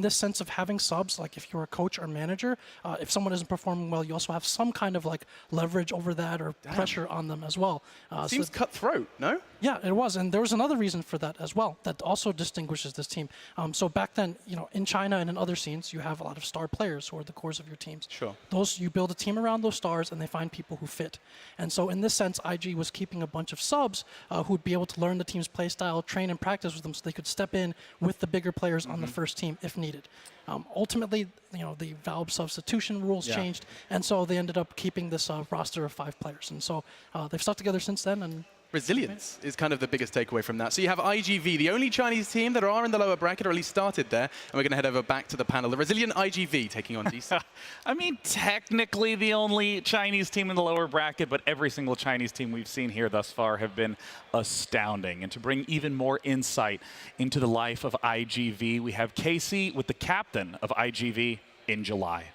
Speaker 13: this sense of having subs, like if you're a coach or manager, if someone isn't performing well, you also have some kind of leverage over that or pressure on them as well.
Speaker 10: Seems cutthroat, no?
Speaker 13: Yeah, it was. And there was another reason for that as well that also distinguishes this team. So back then, in China and in other scenes, you have a lot of star players who are the cores of your teams.
Speaker 10: Sure.
Speaker 13: You build a team around those stars, and they find people who fit. And so in this sense, IG was keeping a bunch of subs who would be able to learn the team's play style, train and practice with them so they could step in with the bigger players on the first team if needed. Ultimately, the Valve substitution rules changed, and so they ended up keeping this roster of 5 players. And so they've stuck together since then. And
Speaker 10: resilience is kind of the biggest takeaway from that. So you have IGV, the only Chinese team that are in the lower bracket, or at least started there. And we're going to head over back to the panel. The resilient IGV taking on DC.
Speaker 1: I mean, technically the only Chinese team in the lower bracket, but every single Chinese team we've seen here thus far have been astounding. And to bring even more insight into the life of IGV, we have Casey with the captain of IGV in July.